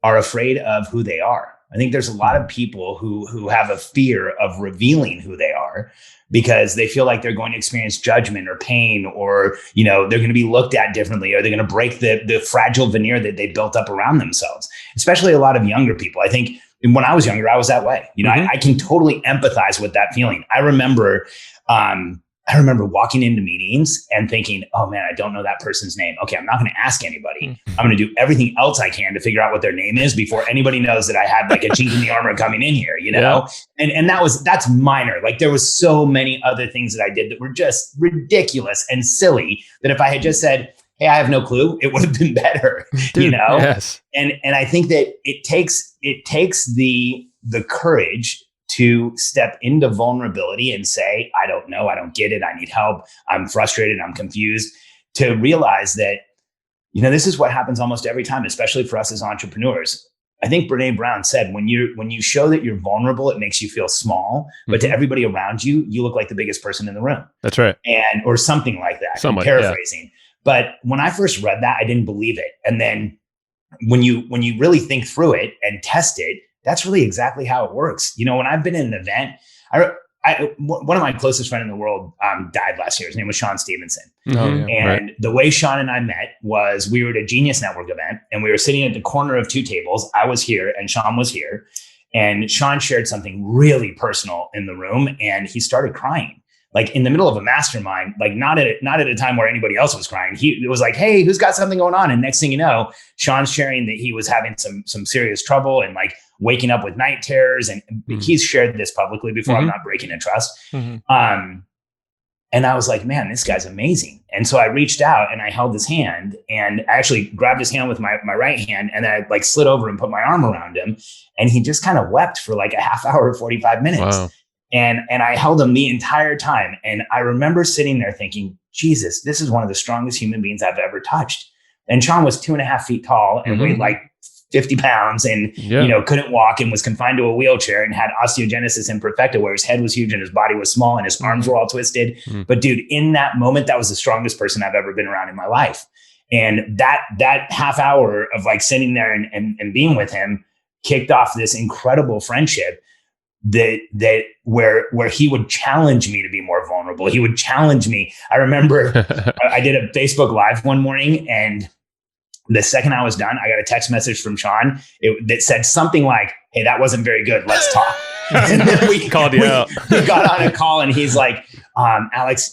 are afraid of who they are. I think there's a lot of people who have a fear of revealing who they are because they feel like they're going to experience judgment or pain, or, they're going to be looked at differently, or they're going to break the fragile veneer that they built up around themselves, especially a lot of younger people. I think when I was younger, I was that way. I can totally empathize with that feeling. I remember walking into meetings and thinking, oh man, I don't know that person's name. Okay, I'm not going to ask anybody. I'm going to do everything else I can to figure out what their name is before anybody knows that I had like a chink in the armor coming in here, And that's minor. Like there was so many other things that I did that were just ridiculous and silly that if I had just said, hey, I have no clue, it would have been better, Dude, Yes. And I think that it takes the courage to step into vulnerability and say, I don't know, I don't get it, I need help, I'm frustrated, I'm confused, to realize that, this is what happens almost every time, especially for us as entrepreneurs. I think Brene Brown said, when you show that you're vulnerable, it makes you feel small, but to everybody around you, you look like the biggest person in the room. That's right. Or something like that. I'm paraphrasing. But when I first read that, I didn't believe it. And then when you really think through it and test it, that's really exactly how it works. When I've been in an event, one of my closest friends in the world died last year. His name was Sean Stevenson. Mm-hmm. And the way Sean and I met was we were at a Genius Network event and we were sitting at the corner of two tables. I was here and Sean was here. And Sean shared something really personal in the room and he started crying. Like in the middle of a mastermind, like not at a time where anybody else was crying. It was like, hey, who's got something going on? And next thing you know, Sean's sharing that he was having some serious trouble and like waking up with night terrors. And he's shared this publicly before. I'm not breaking a trust. And I was like, man, this guy's amazing. And so I reached out and I held his hand and I actually grabbed his hand with my right hand and then I like slid over and put my arm around him. And he just kind of wept for like a half hour, 45 minutes. Wow. And I held him the entire time. And I remember sitting there thinking, Jesus, this is one of the strongest human beings I've ever touched. And Sean was 2.5 feet tall and weighed like 50 pounds and, couldn't walk and was confined to a wheelchair and had osteogenesis imperfecta where his head was huge and his body was small and his arms were all twisted. But dude, in that moment, that was the strongest person I've ever been around in my life. And that half hour of like sitting there and being with him kicked off this incredible friendship that where he would challenge me to be more vulnerable. He would challenge me. I remember I did a Facebook Live one morning and the second I was done, I got a text message from Sean that said something like, hey, that wasn't very good. Let's talk. And then we called you out. We got on a call and he's like, Alex,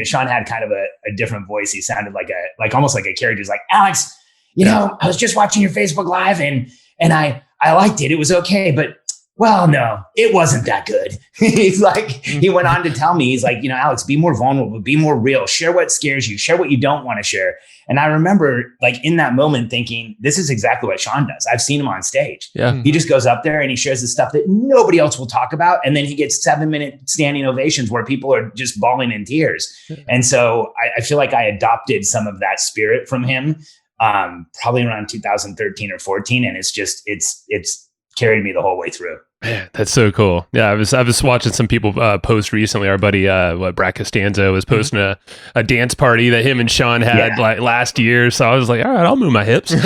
Sean had kind of a different voice. He sounded like almost like a character. He's like, Alex, I was just watching your Facebook Live and I liked it. It was okay. But well, no, it wasn't that good. He's like, he went on to tell me, he's like, Alex, be more vulnerable, be more real, share what scares you, share what you don't want to share. And I remember like in that moment thinking, this is exactly what Sean does. I've seen him on stage. Yeah. He just goes up there and he shares the stuff that nobody else will talk about. And then he gets 7-minute standing ovations where people are just bawling in tears. And so I feel like I adopted some of that spirit from him, probably around 2013 or 14. And it's carried me the whole way through. Man, that's so cool. Yeah, I was watching some people post recently. Our buddy Brad Costanzo was posting a dance party that him and Sean had like last year. So I was like, all right, I'll move my hips. So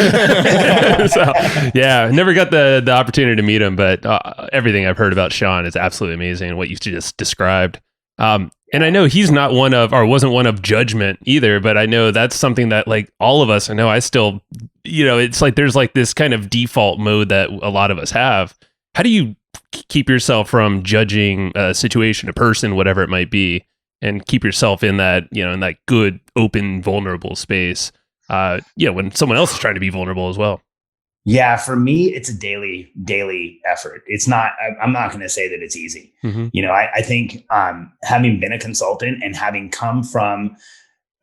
yeah, never got the opportunity to meet him, but everything I've heard about Sean is absolutely amazing. What you just described. And I know he's not wasn't one of judgment either, but I know that's something that like all of us, I know I still, it's like there's like this kind of default mode that a lot of us have. How do you keep yourself from judging a situation, a person, whatever it might be, and keep yourself in that, in that good, open, vulnerable space, when someone else is trying to be vulnerable as well? Yeah, for me, it's a daily effort. It's not, I'm not going to say that it's easy. I think having been a consultant and having come from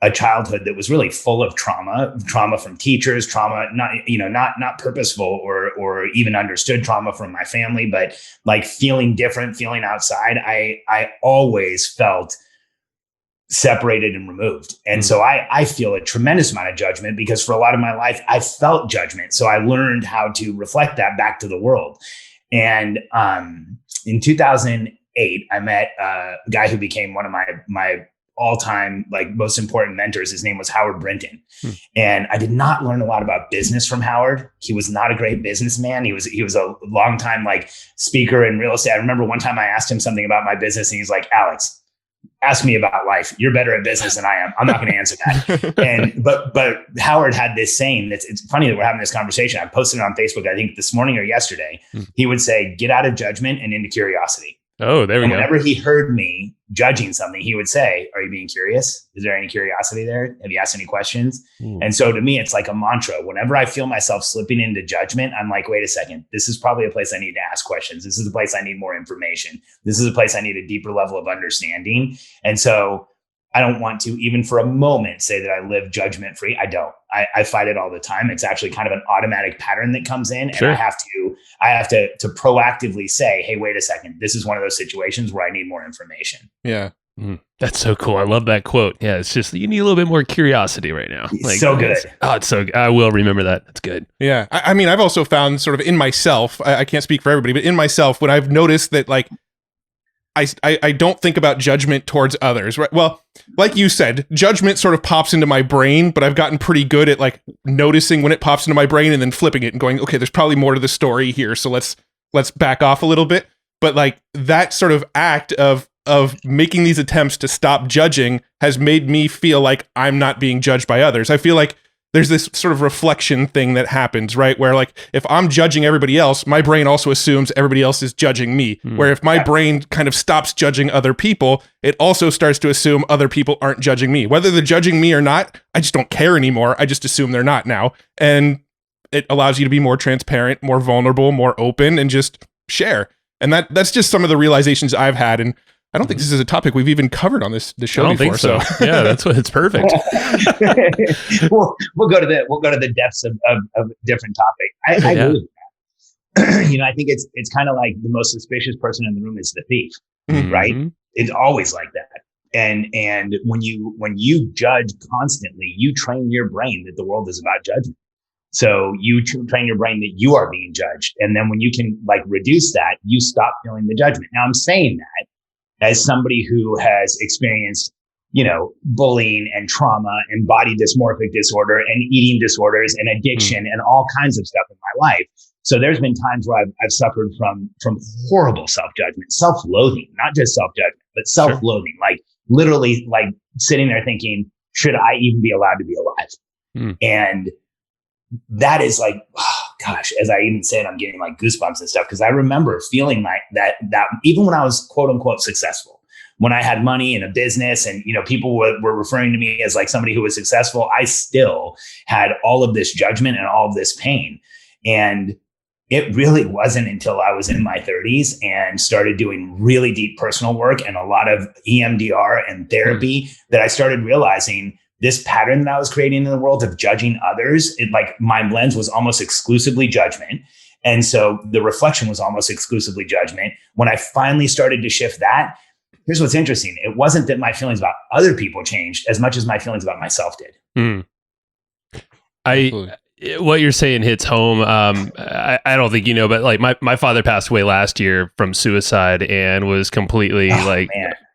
a childhood that was really full of trauma from teachers, trauma, not purposeful or even understood trauma from my family, but like feeling different, feeling outside. I always felt separated and removed. And so I feel a tremendous amount of judgment because for a lot of my life, I felt judgment. So I learned how to reflect that back to the world. And in 2008, I met a guy who became one of my all-time like most important mentors. His name was Howard Brinton. And I did not learn a lot about business from Howard. He was not a great businessman. He was a long time like speaker in real estate. I remember one time I asked him something about my business and he's like, Alex, ask me about life. You're better at business than I am. I'm not going to answer that. But Howard had this saying it's funny that we're having this conversation. I posted it on Facebook, I think this morning or yesterday. He would say, get out of judgment and into curiosity. Oh, there we go. Whenever he heard me judging something, he would say, are you being curious? Is there any curiosity there? Have you asked any questions? And so to me, it's like a mantra. Whenever I feel myself slipping into judgment, I'm like, wait a second, this is probably a place I need to ask questions. This is a place I need more information. This is a place I need a deeper level of understanding. And so I don't want to even for a moment say that I live judgment free. I don't. I fight it all the time. It's actually kind of an automatic pattern that comes in. Sure. And I have to proactively say, hey, wait a second. This is one of those situations where I need more information. Yeah. That's so cool. I love that quote. Yeah. It's just, you need a little bit more curiosity right now. Like, so good. It's so good. I will remember that. That's good. Yeah. I mean, I've also found sort of in myself, I can't speak for everybody, but in myself, when I've noticed that like, I don't think about judgment towards others, right? Well, like you said, judgment sort of pops into my brain, but I've gotten pretty good at like noticing when it pops into my brain and then flipping it and going, okay, there's probably more to the story here. So let's back off a little bit. but like that sort of act of making these attempts to stop judging has made me feel like I'm not being judged by others. I feel like there's this sort of reflection thing that happens, right? Where like if I'm judging everybody else, my brain also assumes everybody else is judging me. Where if my brain kind of stops judging other people, it also starts to assume other people aren't judging me. Whether they're judging me or not, I just don't care anymore. I just assume they're not now. And it allows you to be more transparent, more vulnerable, more open, and just share. And that's just some of the realizations I've had. And I don't think this is a topic we've even covered on this show before. Think so. Yeah, that's what it's perfect. we'll go to the depths of different topic. I agree with that. I think it's kind of like the most suspicious person in the room is the thief, right? It's always like that. And when you judge constantly, you train your brain that the world is about judgment. So you train your brain that you are being judged. And then when you can like reduce that, you stop feeling the judgment. Now I'm saying that as somebody who has experienced, bullying and trauma and body dysmorphic disorder and eating disorders and addiction and all kinds of stuff in my life. So there's been times where I've suffered from horrible self-judgment, self-loathing, not just self-judgment, but self-loathing, like literally like sitting there thinking, should I even be allowed to be alive? And that is like, oh gosh, as I even said, I'm getting like goosebumps and stuff. Cause I remember feeling like that even when I was quote unquote successful, when I had money and a business and, people were referring to me as like somebody who was successful, I still had all of this judgment and all of this pain. And it really wasn't until I was in my 30s and started doing really deep personal work and a lot of EMDR and therapy that I started realizing this pattern that I was creating in the world of judging others, my lens was almost exclusively judgment. And so the reflection was almost exclusively judgment. When I finally started to shift that, here's what's interesting. It wasn't that my feelings about other people changed as much as my feelings about myself did. What you're saying hits home. I don't think but like my father passed away last year from suicide and was completely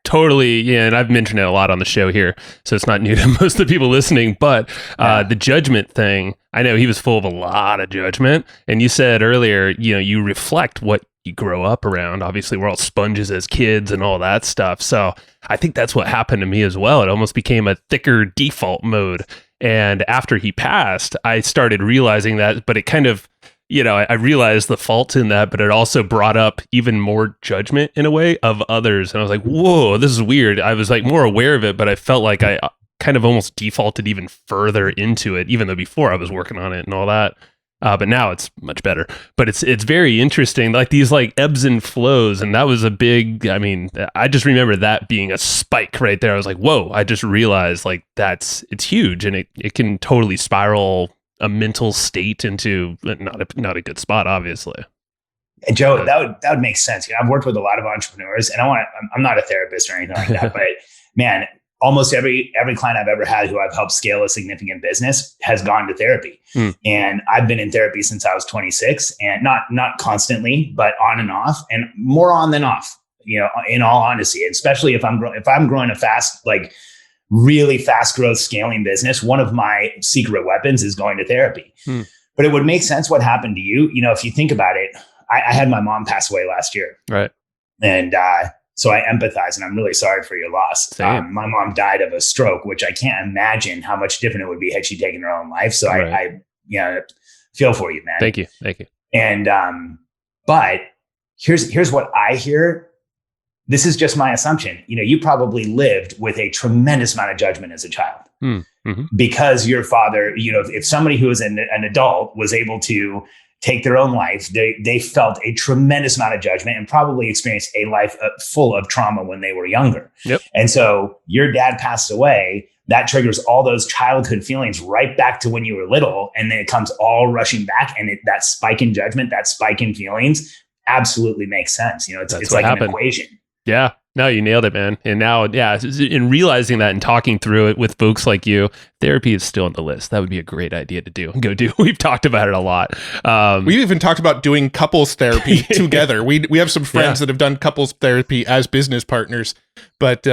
totally, and I've mentioned it a lot on the show here, so it's not new to most of the people listening, but the judgment thing, I know he was full of a lot of judgment. And you said earlier, you reflect what you grow up around. Obviously, we're all sponges as kids and all that stuff. So I think that's what happened to me as well. It almost became a thicker default mode. And after he passed, I started realizing that, but it kind of, I realized the fault in that, but it also brought up even more judgment in a way of others. And I was like, whoa, this is weird. I was like more aware of it, but I felt like I kind of almost defaulted even further into it, even though before I was working on it and all that. But now it's much better. But it's very interesting, like these like ebbs and flows. And that was a big, I just remember that being a spike right there. I was like, whoa, I just realized like it's huge, and it can totally spiral a mental state into not a good spot, obviously. And Joe, that would make sense. I've worked with a lot of entrepreneurs, and I'm not a therapist or anything like that, but man, almost every client I've ever had who I've helped scale a significant business has gone to therapy. And I've been in therapy since I was 26, and not constantly, but on and off, and more on than off, in all honesty, especially if I'm growing a fast, like really fast growth scaling business, one of my secret weapons is going to therapy. But it would make sense what happened to you. If you think about it, I had my mom pass away last year. Right. And so I empathize, and I'm really sorry for your loss. My mom died of a stroke, which I can't imagine how much different it would be had she taken her own life. So I feel for you, man. Thank you. And, but here's what I hear. This is just my assumption. You probably lived with a tremendous amount of judgment as a child because your father, if somebody who is an adult was able to take their own life, they felt a tremendous amount of judgment and probably experienced a life full of trauma when they were younger. Yep. And so your dad passed away. That triggers all those childhood feelings right back to when you were little. And then it comes all rushing back. And that spike in judgment, that spike in feelings absolutely makes sense. It's like an equation. Yeah. No, you nailed it, man. And now, in realizing that and talking through it with folks like you, Therapy is still on the list. That would be a great idea to do and go do. We've talked about it a lot. We even talked about doing couples therapy together. We have some friends that have done couples therapy as business partners. But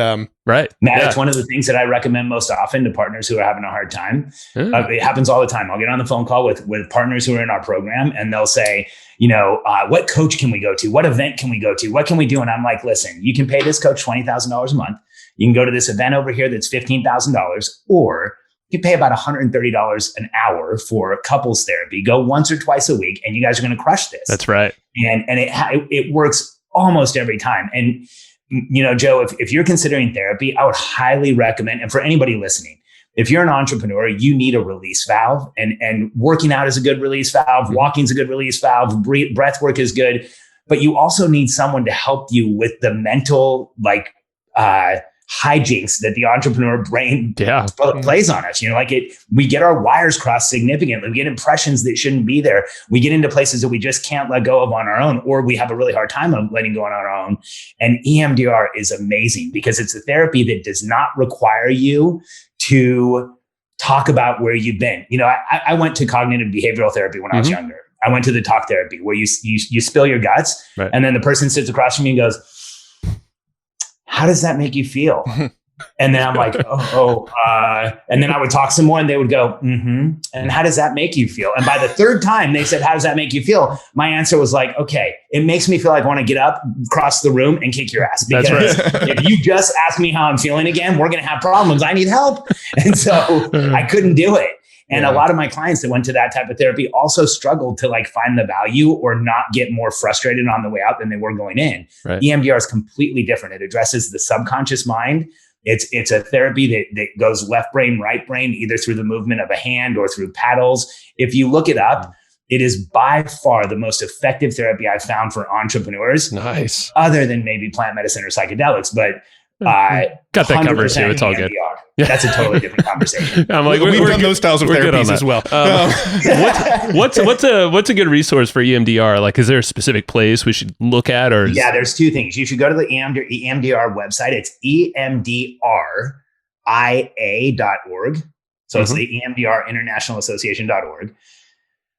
right, Matt, it's one of the things that I recommend most often to partners who are having a hard time. It happens all the time. I'll get on the phone call with partners who are in our program, and they'll say, what coach can we go to? What event can we go to? What can we do? And I'm like, listen, you can pay this coach $20,000 a month. You can go to this event over here that's $15,000, or you pay about $130 an hour for couples therapy. Go once or twice a week, and you guys are going to crush this. That's right. And it works almost every time. And Joe, if you're considering therapy, I would highly recommend, and for anybody listening, if you're an entrepreneur, you need a release valve, and working out is a good release valve. Walking is a good release valve. Breath work is good, but you also need someone to help you with the mental, hijinks that the entrepreneur brain plays on us. We get our wires crossed significantly. We get impressions that shouldn't be there. We get into places that we just can't let go of on our own, or we have a really hard time of letting go on our own. And EMDR is amazing because it's a therapy that does not require you to talk about where you've been. I went to cognitive behavioral therapy when I was younger. I went to the talk therapy where you spill your guts, right, and then the person sits across from you and goes, how does that make you feel? And then I'm like, and then I would talk some more and they would go, and how does that make you feel? And by the third time they said, how does that make you feel? My answer was like, okay, it makes me feel like I want to get up, cross the room and kick your ass. Because if you just ask me how I'm feeling again, we're going to have problems. I need help. And so I couldn't do it. And a lot of my clients that went to that type of therapy also struggled to find the value or not get more frustrated on the way out than they were going in. Right. EMDR is completely different. It addresses the subconscious mind. It's a therapy that goes left brain, right brain, either through the movement of a hand or through paddles. If you look it up, it is by far the most effective therapy I've found for entrepreneurs. Nice. Other than maybe plant medicine or psychedelics, but got that covered too. It's all good. That's a totally different conversation. I'm like, we've done those styles of therapies as well. What's a good resource for EMDR? Is there a specific place we should look at? Or there's two things. You should go to the EMDR website. It's emdria.org. So it's the EMDR International Association.org.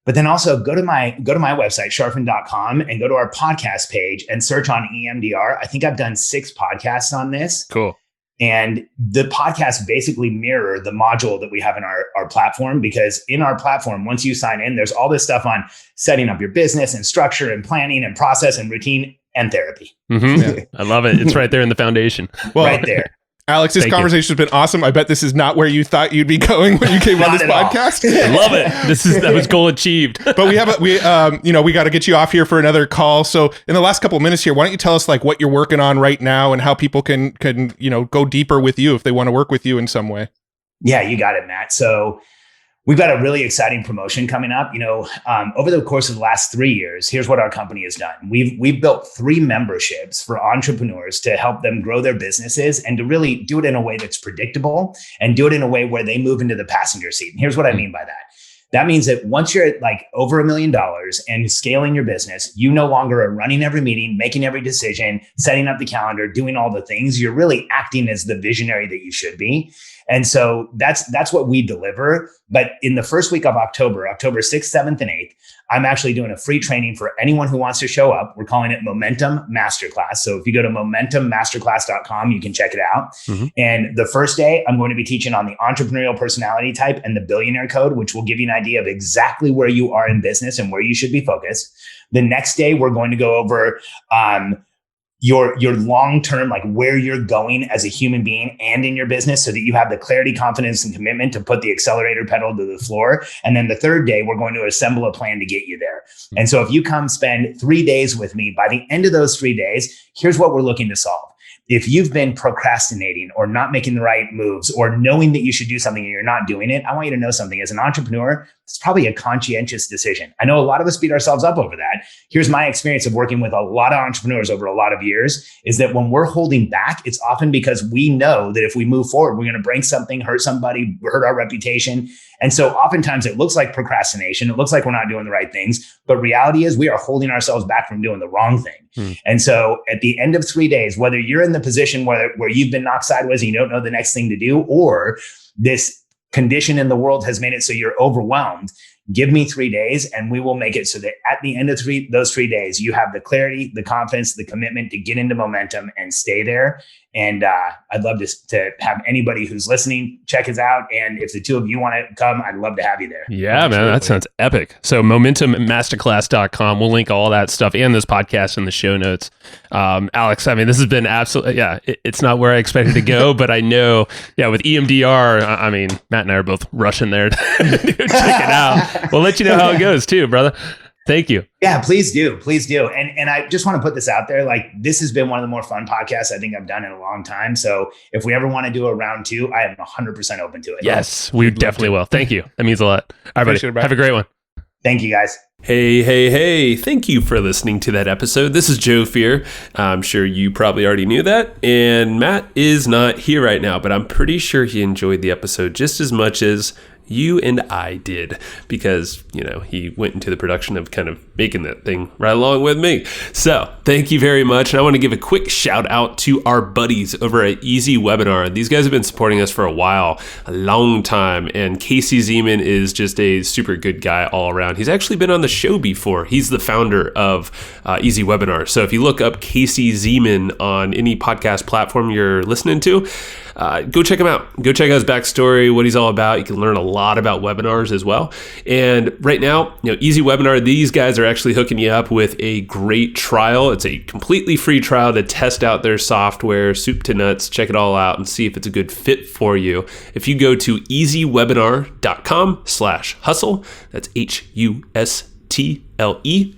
But then also go to my website, charfen.com, and go to our podcast page and search on EMDR. I think I've done 6 podcasts on this. Cool. And the podcasts basically mirror the module that we have in our platform, because in our platform, once you sign in, there's all this stuff on setting up your business and structure and planning and process and routine and therapy. I love it. It's right there in the foundation. Right there. Alex, this conversation has been awesome. I bet this is not where you thought you'd be going when you came on this podcast. I love it. That was goal achieved. But we got to get you off here for another call. So in the last couple of minutes here, why don't you tell us what you're working on right now and how people can go deeper with you if they want to work with you in some way? Yeah, you got it, Matt. So we've got a really exciting promotion coming up. Over the course of the last 3 years, here's what our company has done. We've built 3 memberships for entrepreneurs to help them grow their businesses and to really do it in a way that's predictable and do it in a way where they move into the passenger seat. And here's what I mean by that. That means that once you're at over $1 million and scaling your business, you no longer are running every meeting, making every decision, setting up the calendar, doing all the things. You're really acting as the visionary that you should be. And so that's what we deliver. But in the first week of October 6th, 7th, and 8th, I'm actually doing a free training for anyone who wants to show up. We're calling it Momentum Masterclass. So if you go to momentummasterclass.com, you can check it out. And the first day, I'm going to be teaching on the entrepreneurial personality type and the billionaire code, which will give you an idea of exactly where you are in business and where you should be focused. The next day, we're going to go over your long-term, where you're going as a human being and in your business, so that you have the clarity, confidence, and commitment to put the accelerator pedal to the floor. And then the third day, we're going to assemble a plan to get you there. And so if you come spend 3 days with me, by the end of those 3 days, here's what we're looking to solve. If you've been procrastinating or not making the right moves or knowing that you should do something and you're not doing it, I want you to know something. As an entrepreneur, it's probably a conscientious decision. I know a lot of us beat ourselves up over that. Here's my experience of working with a lot of entrepreneurs over a lot of years, is that when we're holding back, it's often because we know that if we move forward, we're going to break something, hurt somebody, hurt our reputation. And so oftentimes it looks like procrastination. It looks like we're not doing the right things, but reality is we are holding ourselves back from doing the wrong thing. And so at the end of 3 days, whether you're in the position where you've been knocked sideways and you don't know the next thing to do, or this condition in the world has made it so you're overwhelmed. Give me 3 days and we will make it so that at the end of those 3 days, you have the clarity, the confidence, the commitment to get into momentum and stay there. And I'd love to have anybody who's listening check us out. And if the two of you want to come, I'd love to have you there. Yeah, man, that sounds epic. So momentummasterclass.com. We'll link all that stuff and this podcast in the show notes. Alex, I mean, this has been absolutely, it's not where I expected to go, but I know, with EMDR, I mean, Matt and I are both rushing there to check it out. We'll let you know how it goes too, brother. Thank you. Yeah, please do. Please do. And I just want to put this out there. Like, this has been one of the more fun podcasts I think I've done in a long time. So if we ever want to do a round 2, I am 100% open to it. Yes, we definitely will. Thank you. That means a lot. All right, buddy. Have a great one. Thank you, guys. Hey. Thank you for listening to that episode. This is Joe Fear. I'm sure you probably already knew that. And Matt is not here right now, but I'm pretty sure he enjoyed the episode just as much as you and I did, because, he went into the production of kind of making that thing right along with me. So thank you very much. And I want to give a quick shout out to our buddies over at Easy Webinar. These guys have been supporting us for a long time. And Casey Zeman is just a super good guy all around. He's actually been on the show before. He's the founder of Easy Webinar. So if you look up Casey Zeman on any podcast platform you're listening to, go check him out. Go check out his backstory, what he's all about. You can learn a lot about webinars as well. And right now, Easy Webinar, these guys are actually hooking you up with a great trial. It's a completely free trial to test out their software, soup to nuts, check it all out and see if it's a good fit for you. If you go to easywebinar.com/hustle, that's HUSTLE,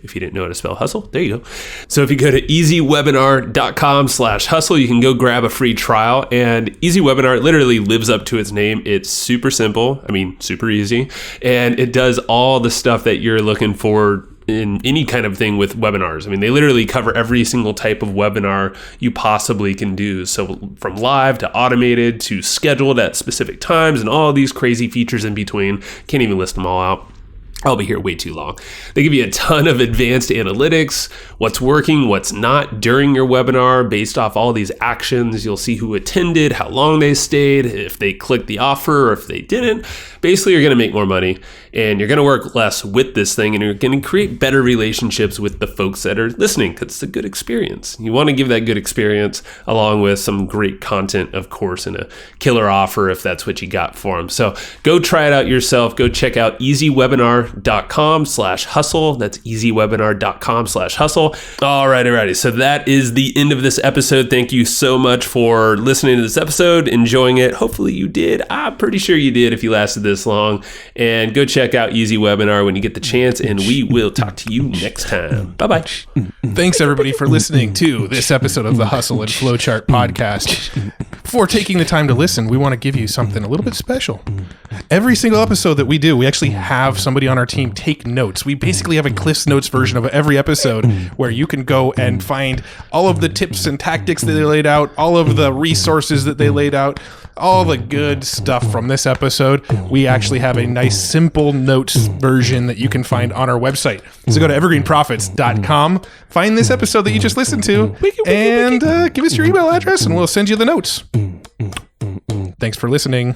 if you didn't know how to spell hustle, there you go. So if you go to easywebinar.com/hustle, you can go grab a free trial. And Easy Webinar literally lives up to its name. It's super simple. I mean, super easy. And it does all the stuff that you're looking for in any kind of thing with webinars. I mean, they literally cover every single type of webinar you possibly can do. So from live to automated to scheduled at specific times and all these crazy features in between. Can't even list them all out. I'll be here way too long. They give you a ton of advanced analytics, what's working, what's not during your webinar based off all these actions. You'll see who attended, how long they stayed, if they clicked the offer or if they didn't. Basically, you're going to make more money and you're going to work less with this thing, and you're going to create better relationships with the folks that are listening because it's a good experience. You want to give that good experience along with some great content, of course, and a killer offer if that's what you got for them. So go try it out yourself. Go check out easywebinar.com/hustle. That's easywebinar.com/hustle. Alrighty. So that is the end of this episode. Thank you so much for listening to this episode, enjoying it. Hopefully you did. I'm pretty sure you did if you lasted this long. And go check out Easy Webinar when you get the chance, and we will talk to you next time. Bye-bye. Thanks, everybody, for listening to this episode of the Hustle and Flowchart podcast. Before taking the time to listen, we want to give you something a little bit special. Every single episode that we do, we actually have somebody on our team take notes. We basically have a Cliff's Notes version of every episode where you can go and find all of the tips and tactics that they laid out, all of the resources that they laid out, all the good stuff from this episode. We actually have a nice simple notes version that you can find on our website. So go to evergreenprofits.com, find this episode that you just listened to, and give us your email address and we'll send you the notes. Thanks for listening.